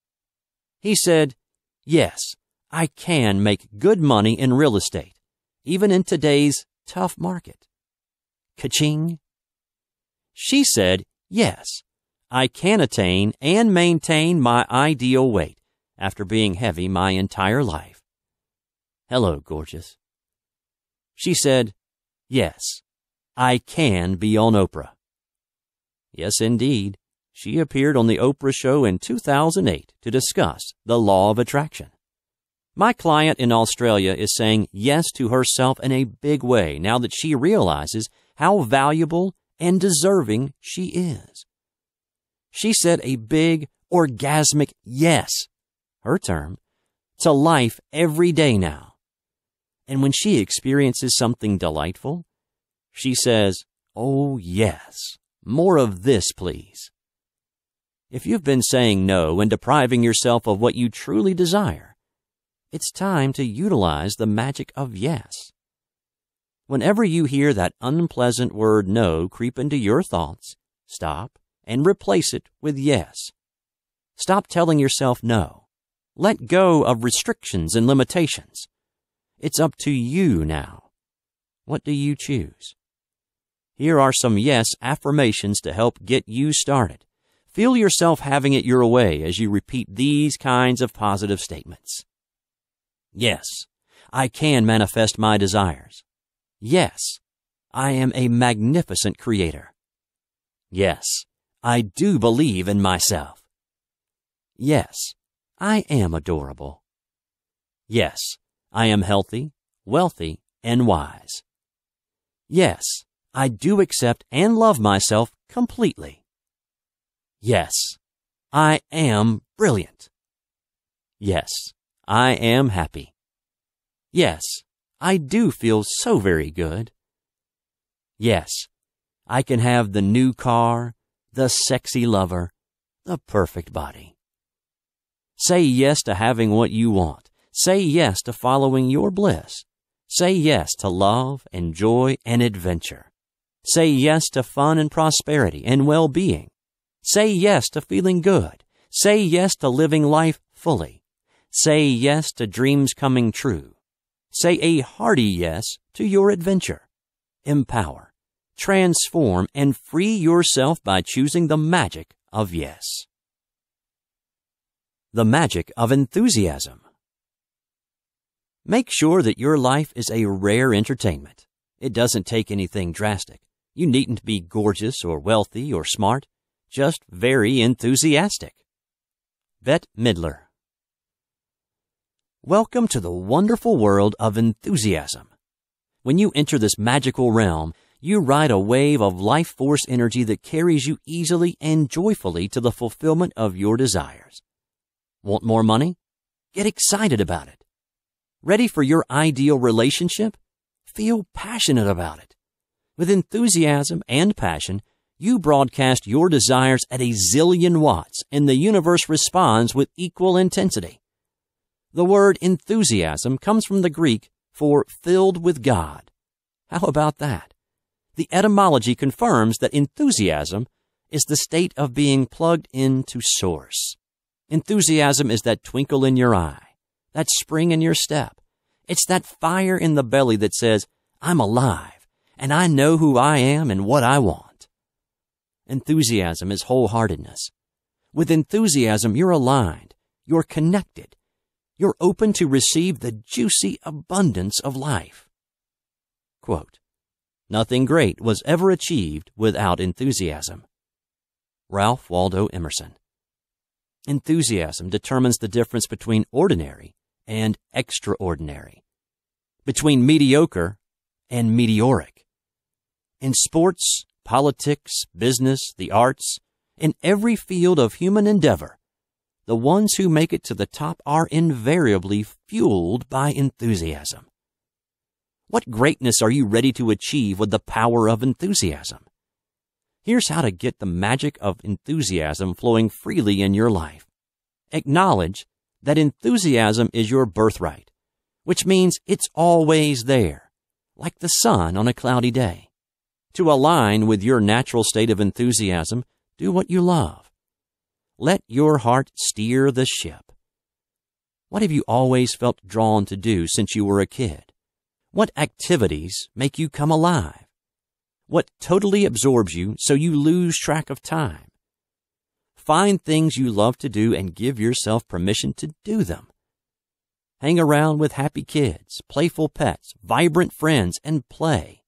He said, "Yes, I can make good money in real estate, even in today's tough market." Ka-ching. She said, "Yes, I can attain and maintain my ideal weight after being heavy my entire life." Hello, gorgeous. She said, "Yes, I can be on Oprah." Yes, indeed. She appeared on the Oprah show in 2008 to discuss the law of attraction. My client in Australia is saying yes to herself in a big way now that she realizes how valuable and deserving she is. She said a big, orgasmic yes, her term, to life every day now. And when she experiences something delightful, she says, "Oh yes, more of this, please." If you've been saying no and depriving yourself of what you truly desire, it's time to utilize the magic of yes. Whenever you hear that unpleasant word no creep into your thoughts, stop and replace it with yes. Stop telling yourself no. Let go of restrictions and limitations. It's up to you now. What do you choose? Here are some yes affirmations to help get you started. Feel yourself having it your way as you repeat these kinds of positive statements. Yes, I can manifest my desires. Yes, I am a magnificent creator. Yes, I do believe in myself. Yes, I am adorable. Yes, I am healthy, wealthy, and wise. Yes, I do accept and love myself completely. Yes, I am brilliant. Yes, I am happy. Yes, I do feel so very good. Yes, I can have the new car, the sexy lover, the perfect body. Say yes to having what you want. Say yes to following your bliss. Say yes to love and joy and adventure. Say yes to fun and prosperity and well-being. Say yes to feeling good. Say yes to living life fully. Say yes to dreams coming true. Say a hearty yes to your adventure. Empower, transform, and free yourself by choosing the magic of yes. The magic of enthusiasm. Make sure that your life is a rare entertainment. It doesn't take anything drastic. You needn't be gorgeous or wealthy or smart, just very enthusiastic. Bette Midler. Welcome to the wonderful world of enthusiasm. When you enter this magical realm, you ride a wave of life force energy that carries you easily and joyfully to the fulfillment of your desires. Want more money? Get excited about it. Ready for your ideal relationship? Feel passionate about it. With enthusiasm and passion, you broadcast your desires at a zillion watts, and the universe responds with equal intensity. The word enthusiasm comes from the Greek for filled with God. How about that? The etymology confirms that enthusiasm is the state of being plugged into Source. Enthusiasm is that twinkle in your eye, that spring in your step. It's that fire in the belly that says, I'm alive, and I know who I am and what I want. Enthusiasm is wholeheartedness. With enthusiasm, you're aligned, you're connected, you're open to receive the juicy abundance of life. Quote, Nothing great was ever achieved without enthusiasm. Ralph Waldo Emerson. Enthusiasm determines the difference between ordinary and extraordinary, between mediocre and meteoric. In sports, politics, business, the arts, in every field of human endeavor, the ones who make it to the top are invariably fueled by enthusiasm. What greatness are you ready to achieve with the power of enthusiasm? Here's how to get the magic of enthusiasm flowing freely in your life. Acknowledge that enthusiasm is your birthright, which means it's always there, like the sun on a cloudy day. To align with your natural state of enthusiasm, do what you love. Let your heart steer the ship. What have you always felt drawn to do since you were a kid? What activities make you come alive? What totally absorbs you so you lose track of time? Find things you love to do and give yourself permission to do them. Hang around with happy kids, playful pets, vibrant friends, and play.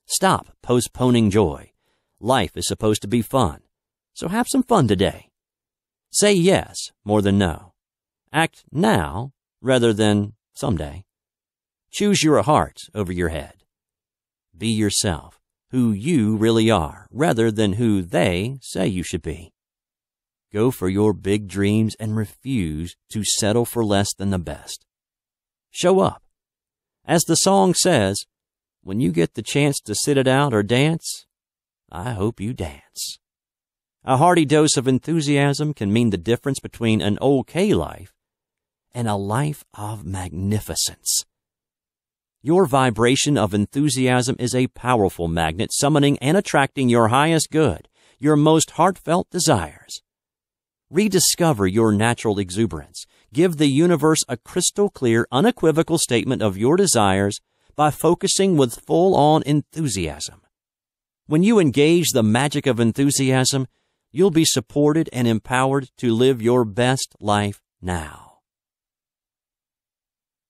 Stop postponing joy. Life is supposed to be fun, so have some fun today. Say yes more than no. Act now rather than someday. Choose your heart over your head. Be yourself, who you really are, rather than who they say you should be. Go for your big dreams and refuse to settle for less than the best. Show up. As the song says, when you get the chance to sit it out or dance, I hope you dance. A hearty dose of enthusiasm can mean the difference between an okay life and a life of magnificence. Your vibration of enthusiasm is a powerful magnet summoning and attracting your highest good, your most heartfelt desires. Rediscover your natural exuberance. Give the universe a crystal clear, unequivocal statement of your desires by focusing with full-on enthusiasm. When you engage the magic of enthusiasm, you'll be supported and empowered to live your best life now.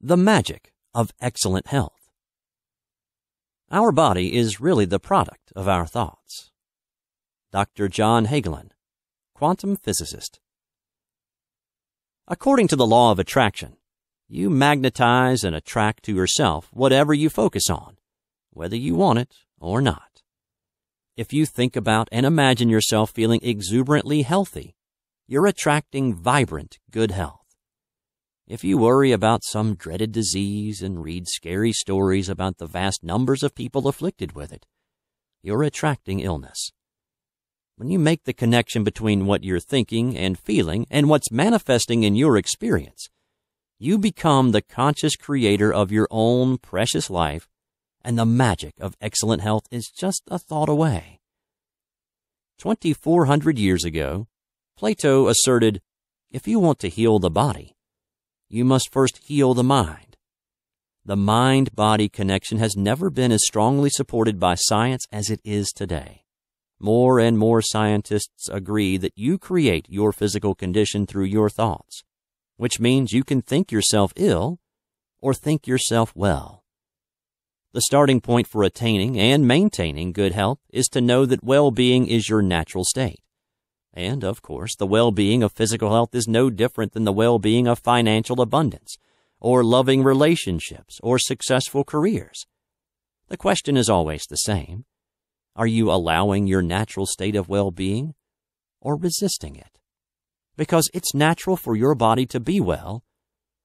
The magic of excellent health. Our body is really the product of our thoughts. Dr. John Hagelin, quantum physicist. According to the law of attraction, you magnetize and attract to yourself whatever you focus on, whether you want it or not. If you think about and imagine yourself feeling exuberantly healthy, you're attracting vibrant good health. If you worry about some dreaded disease and read scary stories about the vast numbers of people afflicted with it, you're attracting illness. When you make the connection between what you're thinking and feeling and what's manifesting in your experience, you become the conscious creator of your own precious life, and the magic of excellent health is just a thought away. 2,400 years ago, Plato asserted, if you want to heal the body, you must first heal the mind. The mind-body connection has never been as strongly supported by science as it is today. More and more scientists agree that you create your physical condition through your thoughts, which means you can think yourself ill or think yourself well. The starting point for attaining and maintaining good health is to know that well-being is your natural state. And, of course, the well-being of physical health is no different than the well-being of financial abundance, or loving relationships, or successful careers. The question is always the same. Are you allowing your natural state of well-being, or resisting it? Because it's natural for your body to be well.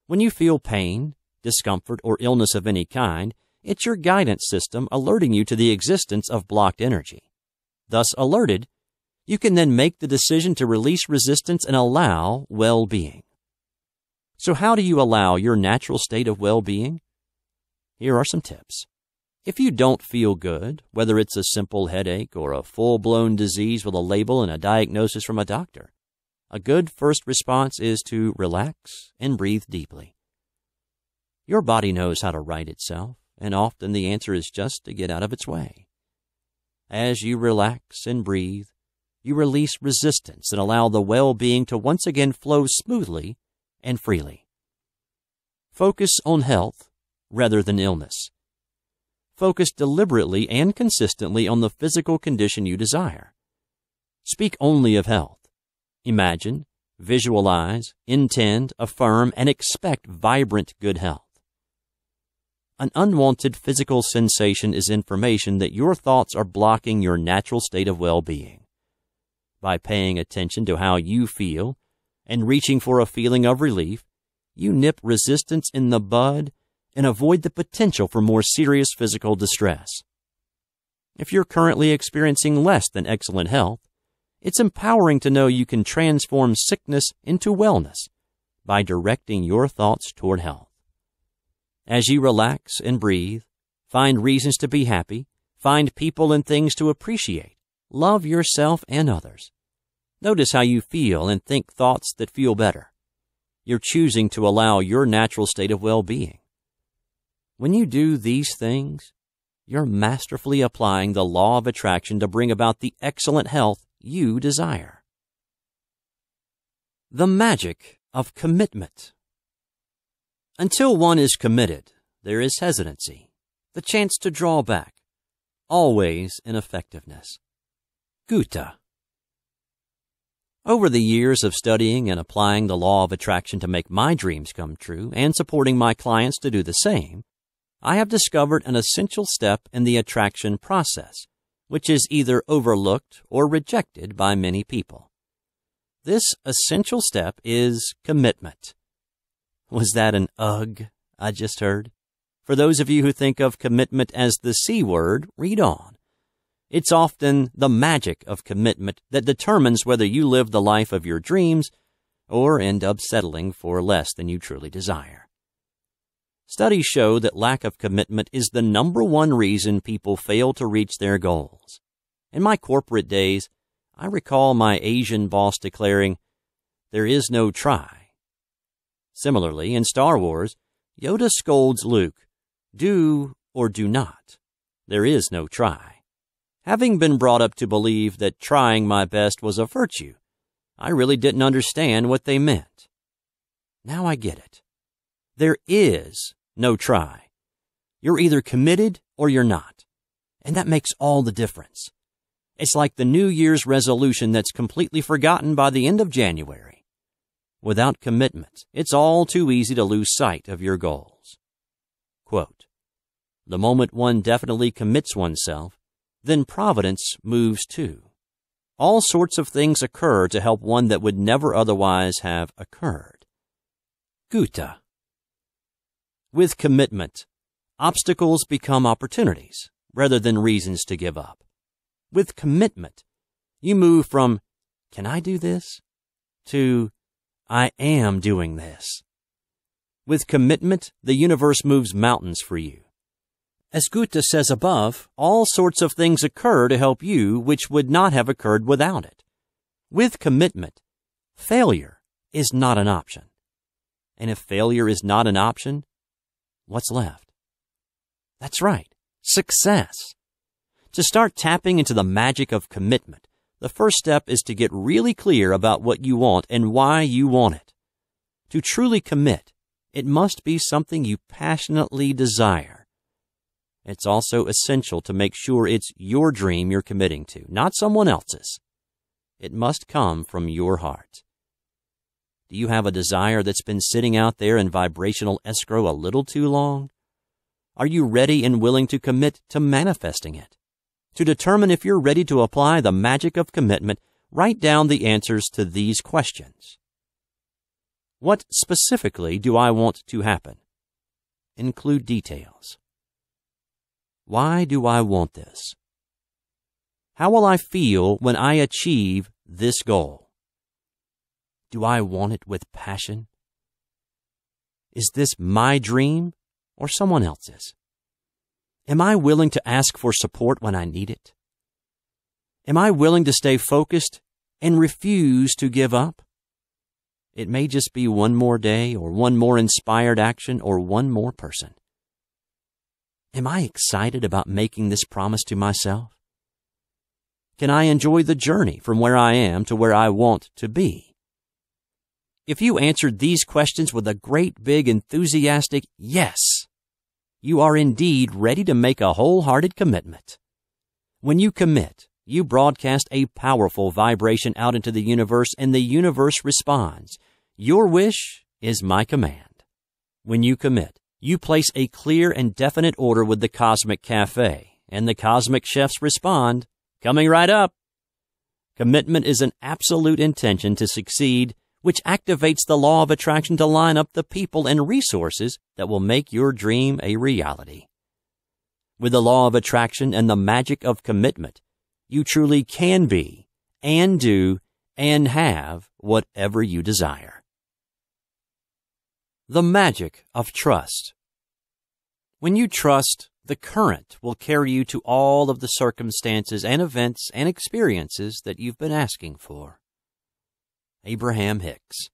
When you feel pain, discomfort, or illness of any kind, it's your guidance system alerting you to the existence of blocked energy. Thus alerted, you can then make the decision to release resistance and allow well-being. So how do you allow your natural state of well-being? Here are some tips. If you don't feel good, whether it's a simple headache or a full-blown disease with a label and a diagnosis from a doctor, a good first response is to relax and breathe deeply. Your body knows how to right itself, and often the answer is just to get out of its way. As you relax and breathe, you release resistance and allow the well-being to once again flow smoothly and freely. Focus on health rather than illness. Focus deliberately and consistently on the physical condition you desire. Speak only of health. Imagine, visualize, intend, affirm, and expect vibrant good health. An unwanted physical sensation is information that your thoughts are blocking your natural state of well-being. By paying attention to how you feel and reaching for a feeling of relief, you nip resistance in the bud and avoid the potential for more serious physical distress. If you're currently experiencing less than excellent health, it's empowering to know you can transform sickness into wellness by directing your thoughts toward health. As you relax and breathe, find reasons to be happy, find people and things to appreciate, love yourself and others. Notice how you feel and think thoughts that feel better. You're choosing to allow your natural state of well-being. When you do these things, you're masterfully applying the law of attraction to bring about the excellent health you desire. The magic of commitment. Until one is committed, there is hesitancy, the chance to draw back, always ineffectiveness. Goethe. Over the years of studying and applying the law of attraction to make my dreams come true and supporting my clients to do the same, I have discovered an essential step in the attraction process, which is either overlooked or rejected by many people. This essential step is commitment. Was that an ugh I just heard? For those of you who think of commitment as the C word, read on. It's often the magic of commitment that determines whether you live the life of your dreams or end up settling for less than you truly desire. Studies show that lack of commitment is the number one reason people fail to reach their goals. In my corporate days, I recall my Asian boss declaring, "There is no try." Similarly, in Star Wars, Yoda scolds Luke, "Do or do not. There is no try." Having been brought up to believe that trying my best was a virtue, I really didn't understand what they meant. Now I get it. There is no try. You're either committed or you're not, and that makes all the difference. It's like the New Year's resolution that's completely forgotten by the end of January. Without commitment, it's all too easy to lose sight of your goals. Quote, "The moment one definitely commits oneself, then providence moves too. All sorts of things occur to help one that would never otherwise have occurred." Goethe. With commitment, obstacles become opportunities rather than reasons to give up. With commitment, you move from, "Can I do this?" to, "I am doing this." With commitment, the universe moves mountains for you. As Goethe says above, all sorts of things occur to help you which would not have occurred without it. With commitment, failure is not an option. And if failure is not an option, what's left? That's right, success. To start tapping into the magic of commitment, the first step is to get really clear about what you want and why you want it. To truly commit, it must be something you passionately desire. It's also essential to make sure it's your dream you're committing to, not someone else's. It must come from your heart. Do you have a desire that's been sitting out there in vibrational escrow a little too long? Are you ready and willing to commit to manifesting it? To determine if you're ready to apply the magic of commitment, write down the answers to these questions. What specifically do I want to happen? Include details. Why do I want this? How will I feel when I achieve this goal? Do I want it with passion? Is this my dream or someone else's? Am I willing to ask for support when I need it? Am I willing to stay focused and refuse to give up? It may just be one more day or one more inspired action or one more person. Am I excited about making this promise to myself? Can I enjoy the journey from where I am to where I want to be? If you answered these questions with a great big enthusiastic yes, you are indeed ready to make a wholehearted commitment. When you commit, you broadcast a powerful vibration out into the universe, and the universe responds. Your wish is my command. When you commit, you place a clear and definite order with the Cosmic Cafe, and the Cosmic Chefs respond, coming right up. Commitment is an absolute intention to succeed, which activates the law of attraction to line up the people and resources that will make your dream a reality. With the law of attraction and the magic of commitment, you truly can be, and do, and have whatever you desire. The magic of trust. When you trust, the current will carry you to all of the circumstances and events and experiences that you've been asking for. Abraham Hicks.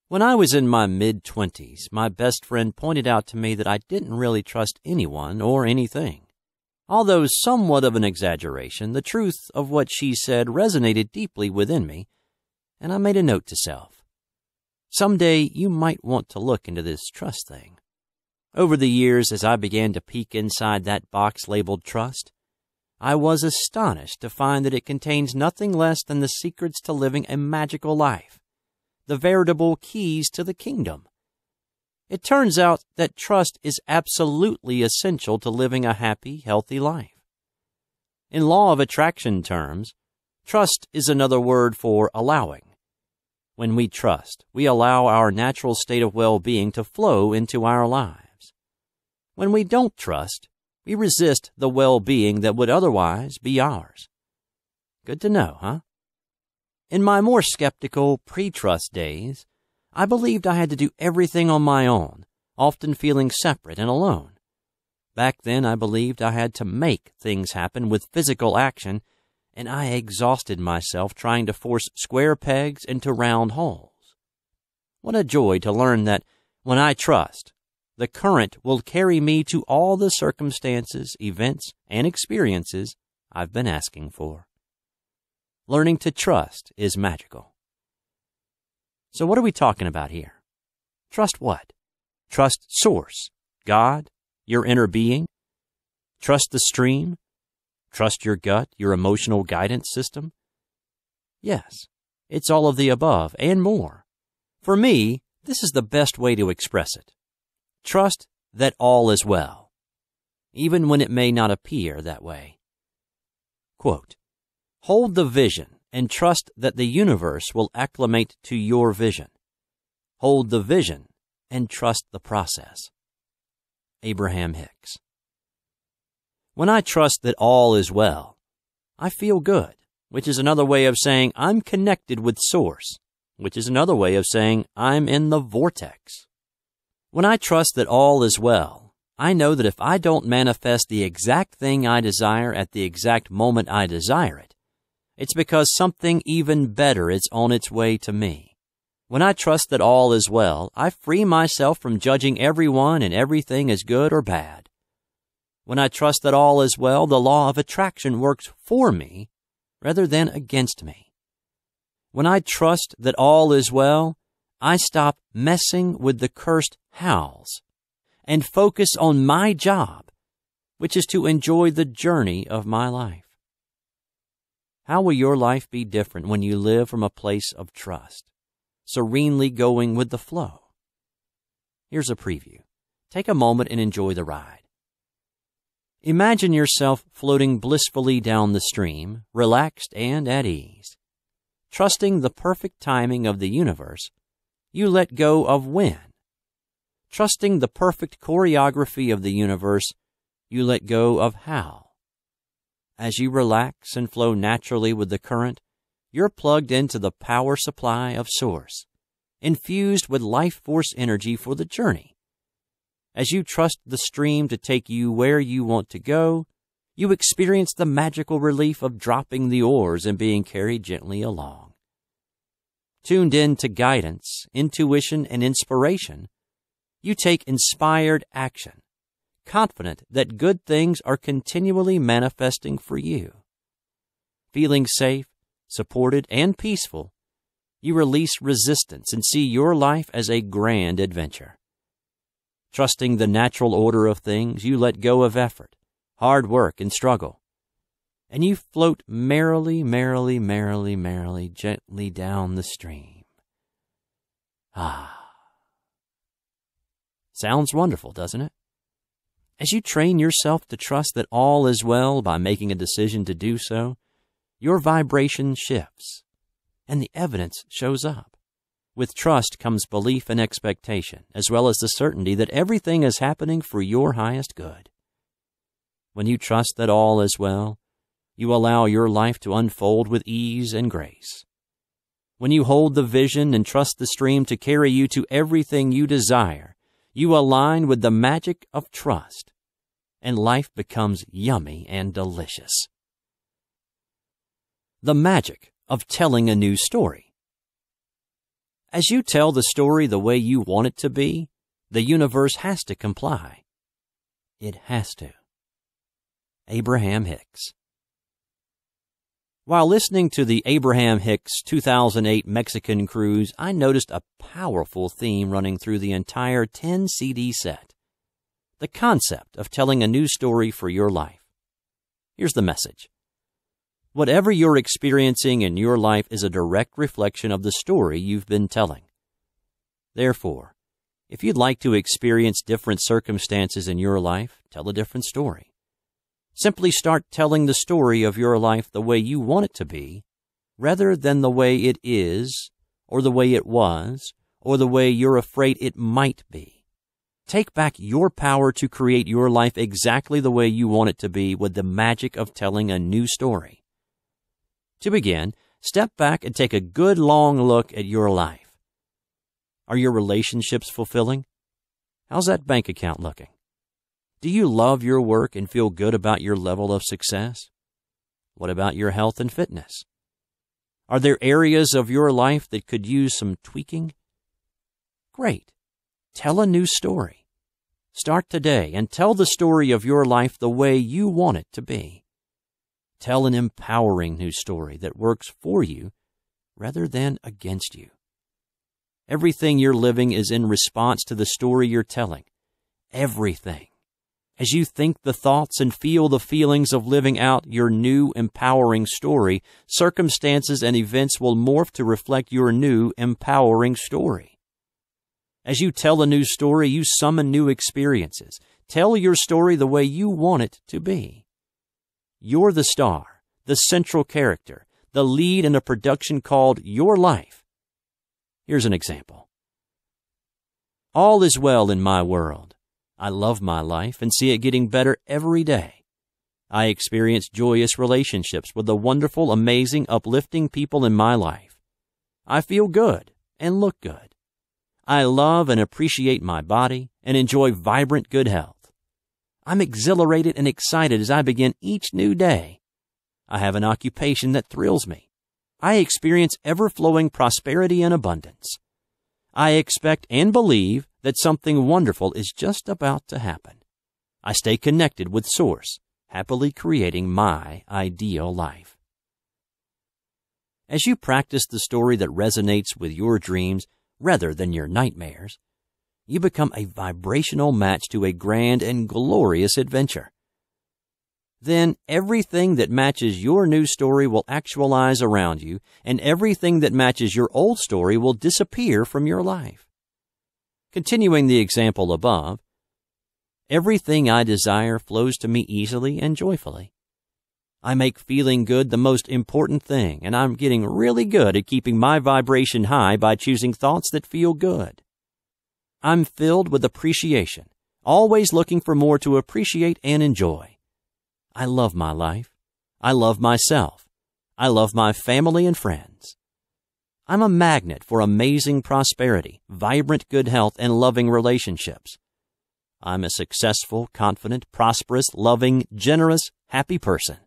When I was in my mid-20s, my best friend pointed out to me that I didn't really trust anyone or anything. Although somewhat of an exaggeration, the truth of what she said resonated deeply within me, and I made a note to self. Someday you might want to look into this trust thing. Over the years, as I began to peek inside that box labeled trust, I was astonished to find that it contains nothing less than the secrets to living a magical life, the veritable keys to the kingdom. It turns out that trust is absolutely essential to living a happy, healthy life. In law of attraction terms, trust is another word for allowing. When we trust, we allow our natural state of well-being to flow into our lives. When we don't trust, we resist the well-being that would otherwise be ours. Good to know, huh? In my more skeptical, pre-trust days, I believed I had to do everything on my own, often feeling separate and alone. Back then, I believed I had to make things happen with physical action, and I exhausted myself trying to force square pegs into round holes. What a joy to learn that when I trust, the current will carry me to all the circumstances, events, and experiences I've been asking for. Learning to trust is magical. So what are we talking about here? Trust what? Trust Source, God, your inner being? Trust the stream? Trust your gut, your emotional guidance system? Yes, it's all of the above and more. For me, this is the best way to express it. Trust that all is well, even when it may not appear that way. Quote, hold the vision and trust that the universe will acclimate to your vision. Hold the vision and trust the process. Abraham Hicks. When I trust that all is well, I feel good, which is another way of saying I'm connected with Source, which is another way of saying I'm in the vortex. When I trust that all is well, I know that if I don't manifest the exact thing I desire at the exact moment I desire it, it's because something even better is on its way to me. When I trust that all is well, I free myself from judging everyone and everything as good or bad. When I trust that all is well, the law of attraction works for me rather than against me. When I trust that all is well, I stop messing with the cursed hows and focus on my job, which is to enjoy the journey of my life. How will your life be different when you live from a place of trust, serenely going with the flow? Here's a preview. Take a moment and enjoy the ride. Imagine yourself floating blissfully down the stream, relaxed and at ease. Trusting the perfect timing of the universe, you let go of when. Trusting the perfect choreography of the universe, you let go of how. As you relax and flow naturally with the current, you're plugged into the power supply of Source, infused with life force energy for the journey. As you trust the stream to take you where you want to go, you experience the magical relief of dropping the oars and being carried gently along. Tuned in to guidance, intuition, and inspiration, you take inspired action, confident that good things are continually manifesting for you. Feeling safe, supported, and peaceful, you release resistance and see your life as a grand adventure. Trusting the natural order of things, you let go of effort, hard work, and struggle, and you float merrily, merrily, merrily, merrily, gently down the stream. Ah. Sounds wonderful, doesn't it? As you train yourself to trust that all is well by making a decision to do so, your vibration shifts, and the evidence shows up. With trust comes belief and expectation, as well as the certainty that everything is happening for your highest good. When you trust that all is well, you allow your life to unfold with ease and grace. When you hold the vision and trust the stream to carry you to everything you desire, you align with the magic of trust, and life becomes yummy and delicious. The magic of telling a new story. As you tell the story the way you want it to be, the universe has to comply. It has to. Abraham Hicks. While listening to the Abraham Hicks 2008 Mexican cruise, I noticed a powerful theme running through the entire 10-CD set. The concept of telling a new story for your life. Here's the message. Whatever you're experiencing in your life is a direct reflection of the story you've been telling. Therefore, if you'd like to experience different circumstances in your life, tell a different story. Simply start telling the story of your life the way you want it to be, rather than the way it is, or the way it was, or the way you're afraid it might be. Take back your power to create your life exactly the way you want it to be with the magic of telling a new story. To begin, step back and take a good long look at your life. Are your relationships fulfilling? How's that bank account looking? Do you love your work and feel good about your level of success? What about your health and fitness? Are there areas of your life that could use some tweaking? Great. Tell a new story. Start today and tell the story of your life the way you want it to be. Tell an empowering new story that works for you rather than against you. Everything you're living is in response to the story you're telling. Everything. As you think the thoughts and feel the feelings of living out your new empowering story, circumstances and events will morph to reflect your new empowering story. As you tell a new story, you summon new experiences. Tell your story the way you want it to be. You're the star, the central character, the lead in a production called Your Life. Here's an example. All is well in my world. I love my life and see it getting better every day. I experience joyous relationships with the wonderful, amazing, uplifting people in my life. I feel good and look good. I love and appreciate my body and enjoy vibrant good health. I'm exhilarated and excited as I begin each new day. I have an occupation that thrills me. I experience ever-flowing prosperity and abundance. I expect and believe that something wonderful is just about to happen. I stay connected with Source, happily creating my ideal life. As you practice the story that resonates with your dreams rather than your nightmares, you become a vibrational match to a grand and glorious adventure. Then everything that matches your new story will actualize around you, and everything that matches your old story will disappear from your life. Continuing the example above, everything I desire flows to me easily and joyfully. I make feeling good the most important thing, and I'm getting really good at keeping my vibration high by choosing thoughts that feel good. I'm filled with appreciation, always looking for more to appreciate and enjoy. I love my life. I love myself. I love my family and friends. I'm a magnet for amazing prosperity, vibrant good health, and loving relationships. I'm a successful, confident, prosperous, loving, generous, happy person.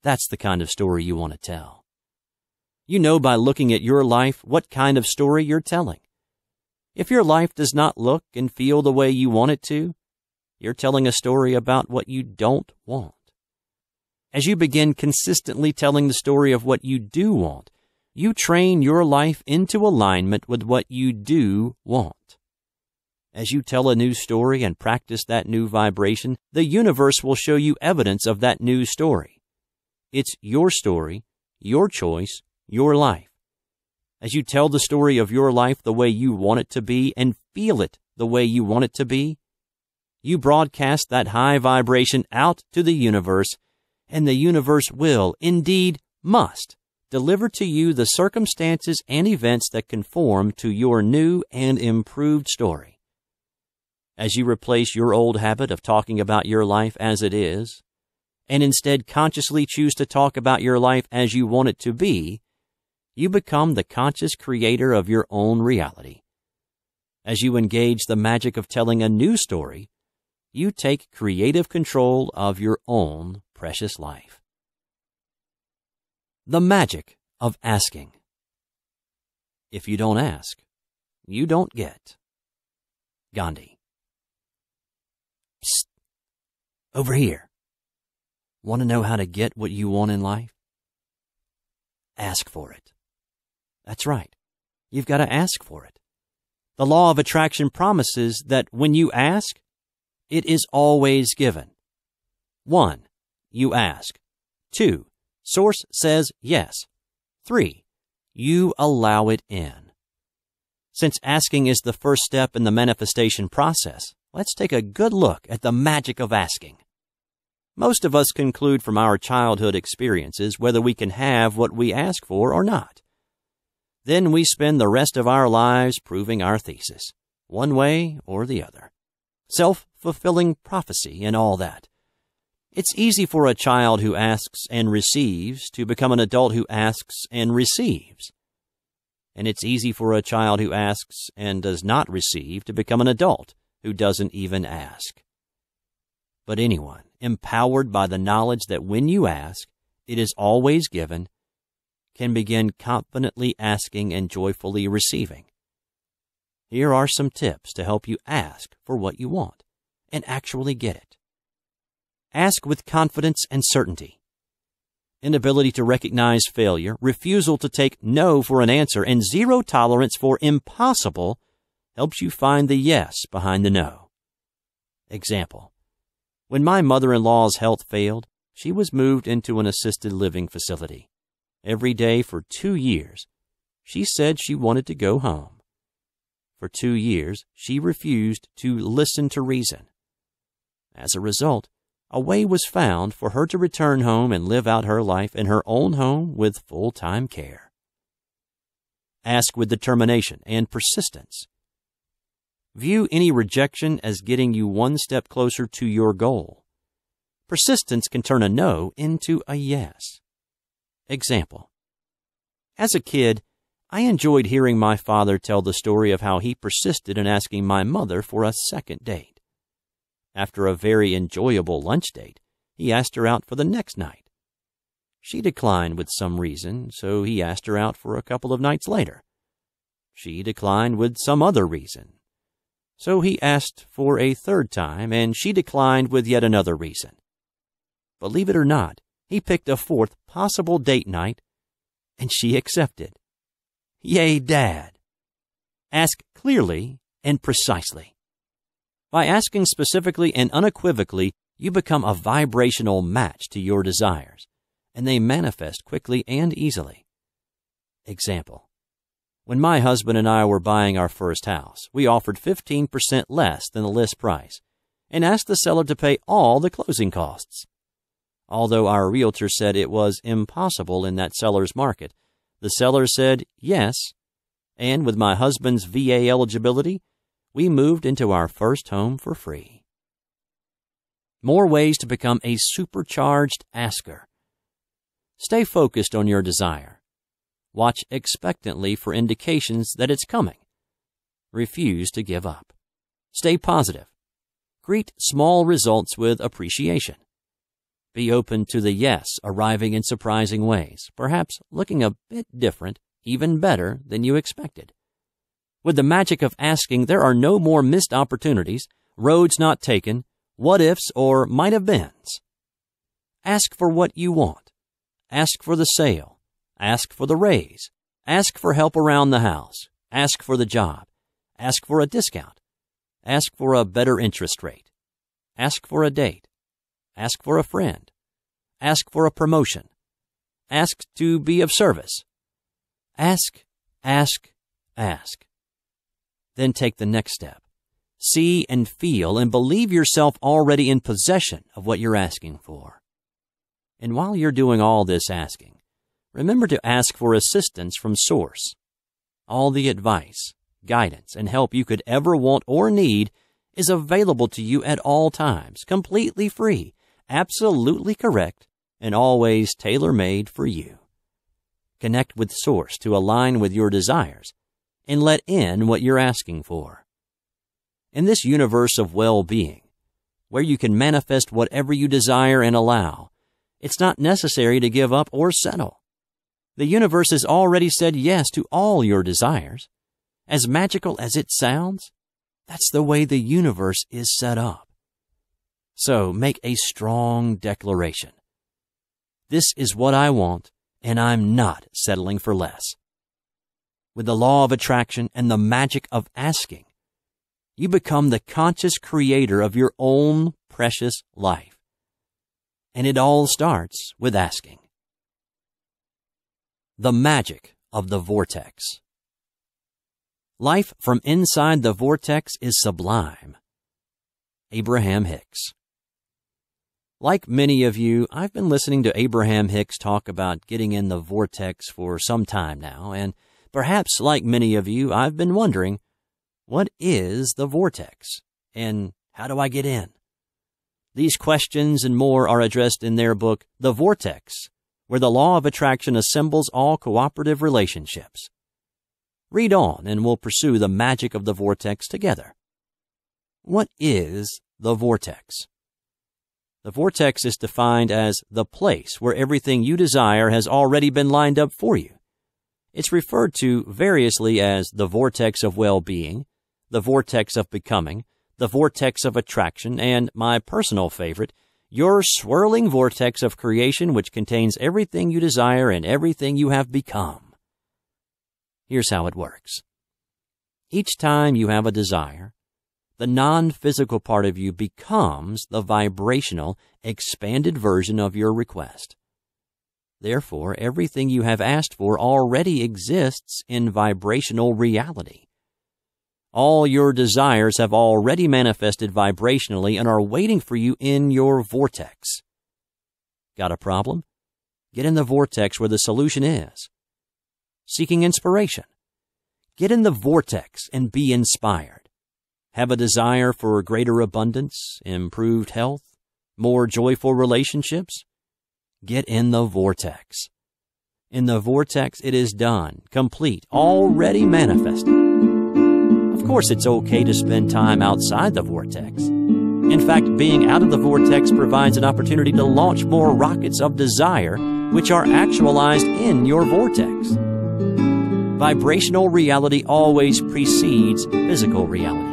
That's the kind of story you want to tell. You know by looking at your life what kind of story you're telling. If your life does not look and feel the way you want it to, you're telling a story about what you don't want. As you begin consistently telling the story of what you do want, you train your life into alignment with what you do want. As you tell a new story and practice that new vibration, the universe will show you evidence of that new story. It's your story, your choice, your life. As you tell the story of your life the way you want it to be and feel it the way you want it to be, you broadcast that high vibration out to the universe, and the universe will, indeed must, deliver to you the circumstances and events that conform to your new and improved story. As you replace your old habit of talking about your life as it is, and instead consciously choose to talk about your life as you want it to be, you become the conscious creator of your own reality. As you engage the magic of telling a new story, you take creative control of your own precious life. The magic of asking. If you don't ask, you don't get. Gandhi. Psst. Over here. Want to know how to get what you want in life? Ask for it. That's right. You've got to ask for it. The law of attraction promises that when you ask, it is always given. 1. You ask. 2. Source says yes. 3. You allow it in. Since asking is the first step in the manifestation process, let's take a good look at the magic of asking. Most of us conclude from our childhood experiences whether we can have what we ask for or not. Then we spend the rest of our lives proving our thesis, one way or the other. Self-fulfilling prophecy and all that. It's easy for a child who asks and receives to become an adult who asks and receives. And it's easy for a child who asks and does not receive to become an adult who doesn't even ask. But anyone empowered by the knowledge that when you ask, it is always given, can begin confidently asking and joyfully receiving. Here are some tips to help you ask for what you want and actually get it. Ask with confidence and certainty. Inability to recognize failure, refusal to take no for an answer, and zero tolerance for impossible helps you find the yes behind the no. Example. When my mother-in-law's health failed, she was moved into an assisted living facility. Every day for 2 years, she said she wanted to go home. For 2 years, she refused to listen to reason. As a result, a way was found for her to return home and live out her life in her own home with full-time care. Ask with determination and persistence. View any rejection as getting you one step closer to your goal. Persistence can turn a no into a yes. Example. As a kid, I enjoyed hearing my father tell the story of how he persisted in asking my mother for a second date. After a very enjoyable lunch date, he asked her out for the next night. She declined with some reason, so he asked her out for a couple of nights later. She declined with some other reason, so he asked for a third time, and she declined with yet another reason. Believe it or not, he picked a fourth possible date night, and she accepted. Yay, Dad! Ask clearly and precisely. By asking specifically and unequivocally, you become a vibrational match to your desires, and they manifest quickly and easily. Example. When my husband and I were buying our first house, we offered 15% less than the list price and asked the seller to pay all the closing costs. Although our realtor said it was impossible in that seller's market, the seller said yes, and with my husband's VA eligibility, we moved into our first home for free. More ways to become a supercharged asker. Stay focused on your desire. Watch expectantly for indications that it's coming. Refuse to give up. Stay positive. Greet small results with appreciation. Be open to the yes arriving in surprising ways, perhaps looking a bit different, even better than you expected. With the magic of asking, there are no more missed opportunities, roads not taken, what-ifs or might-have-beens. Ask for what you want. Ask for the sale. Ask for the raise. Ask for help around the house. Ask for the job. Ask for a discount. Ask for a better interest rate. Ask for a date. Ask for a friend. Ask for a promotion. Ask to be of service. Ask, ask, ask. Then take the next step. See and feel and believe yourself already in possession of what you're asking for. And while you're doing all this asking, remember to ask for assistance from Source. All the advice, guidance, and help you could ever want or need is available to you at all times, completely free, absolutely correct, and always tailor-made for you. Connect with Source to align with your desires and let in what you're asking for. In this universe of well-being, where you can manifest whatever you desire and allow, it's not necessary to give up or settle. The universe has already said yes to all your desires. As magical as it sounds, that's the way the universe is set up. So make a strong declaration. This is what I want, and I'm not settling for less. With the law of attraction and the magic of asking, you become the conscious creator of your own precious life. And it all starts with asking. The magic of the vortex. Life from inside the vortex is sublime. Abraham Hicks. Like many of you, I've been listening to Abraham Hicks talk about getting in the vortex for some time now, and perhaps like many of you, I've been wondering, what is the vortex, and how do I get in? These questions and more are addressed in their book, The Vortex, where the law of attraction assembles all cooperative relationships. Read on, and we'll pursue the magic of the vortex together. What is the vortex? The vortex is defined as the place where everything you desire has already been lined up for you. It's referred to variously as the vortex of well-being, the vortex of becoming, the vortex of attraction, and my personal favorite, your swirling vortex of creation, which contains everything you desire and everything you have become. Here's how it works. Each time you have a desire, the non-physical part of you becomes the vibrational, expanded version of your request. Therefore, everything you have asked for already exists in vibrational reality. All your desires have already manifested vibrationally and are waiting for you in your vortex. Got a problem? Get in the vortex where the solution is. Seeking inspiration? Get in the vortex and be inspired. Have a desire for greater abundance, improved health, more joyful relationships? Get in the vortex. In the vortex, it is done, complete, already manifested. Of course, it's okay to spend time outside the vortex. In fact, being out of the vortex provides an opportunity to launch more rockets of desire, which are actualized in your vortex. Vibrational reality always precedes physical reality.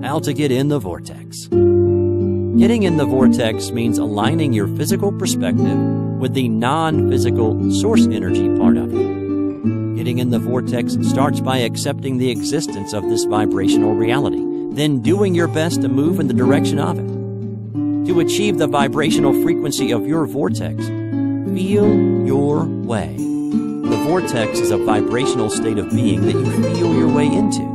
How to get in the vortex. Getting in the vortex means aligning your physical perspective with the non-physical source energy part of you. Getting in the vortex starts by accepting the existence of this vibrational reality, then doing your best to move in the direction of it. To achieve the vibrational frequency of your vortex, feel your way. The vortex is a vibrational state of being that you feel your way into.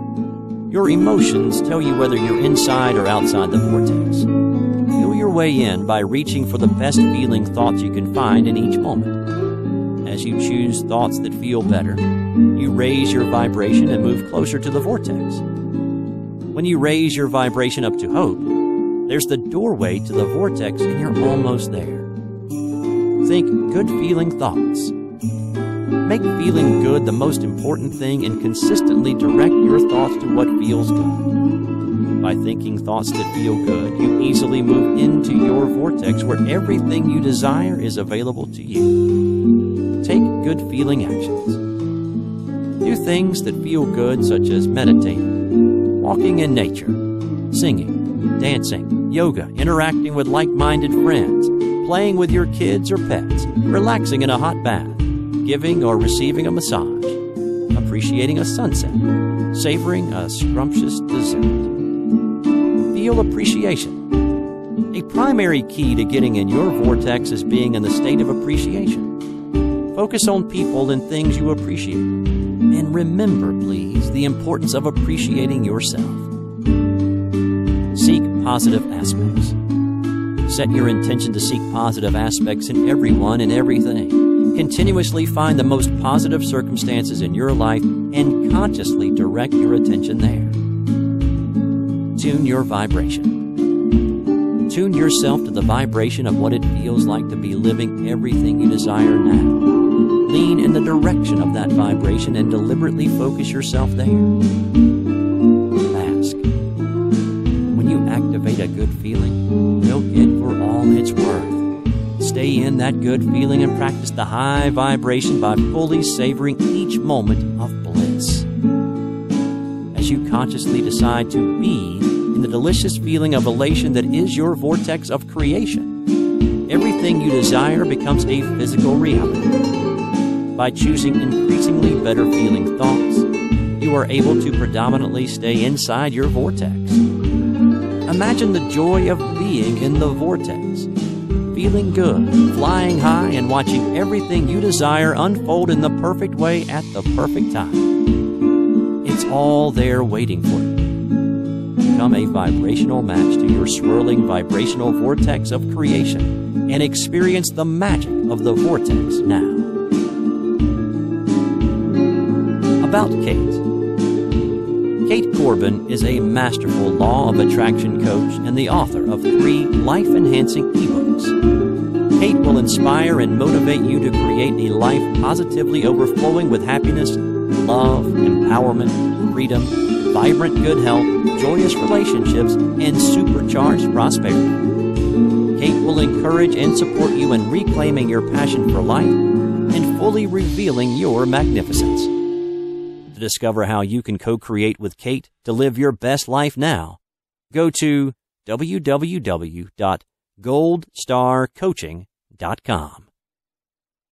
Your emotions tell you whether you're inside or outside the vortex. Feel your way in by reaching for the best feeling thoughts you can find in each moment. As you choose thoughts that feel better, you raise your vibration and move closer to the vortex. When you raise your vibration up to hope, there's the doorway to the vortex and you're almost there. Think good feeling thoughts. Make feeling good the most important thing and consistently direct your thoughts to what feels good. By thinking thoughts that feel good, you easily move into your vortex where everything you desire is available to you. Take good feeling actions. Do things that feel good, such as meditating, walking in nature, singing, dancing, yoga, interacting with like-minded friends, playing with your kids or pets, relaxing in a hot bath, giving or receiving a massage, appreciating a sunset, savoring a scrumptious dessert. Feel appreciation. A primary key to getting in your vortex is being in the state of appreciation. Focus on people and things you appreciate. And remember, please, the importance of appreciating yourself. Seek positive aspects. Set your intention to seek positive aspects in everyone and everything. Continuously find the most positive circumstances in your life and consciously direct your attention there. Tune your vibration. Tune yourself to the vibration of what it feels like to be living everything you desire now. Lean in the direction of that vibration and deliberately focus yourself there. Ask. When you activate a good feeling, milk it for all it's worth. Stay in that good feeling and practice the high vibration by fully savoring each moment of bliss. As you consciously decide to be in the delicious feeling of elation that is your vortex of creation, everything you desire becomes a physical reality. By choosing increasingly better feeling thoughts, you are able to predominantly stay inside your vortex. Imagine the joy of being in the vortex, feeling good, flying high, and watching everything you desire unfold in the perfect way at the perfect time. It's all there waiting for you. Become a vibrational match to your swirling vibrational vortex of creation and experience the magic of the vortex now. About Kate. Kate Corbin is a masterful law of attraction coach and the author of 3 life-enhancing ebooks. Kate will inspire and motivate you to create a life positively overflowing with happiness, love, empowerment, freedom, vibrant good health, joyous relationships, and supercharged prosperity. Kate will encourage and support you in reclaiming your passion for life and fully revealing your magnificence. To discover how you can co-create with Kate to live your best life now, go to www.goldstarcoaching.com.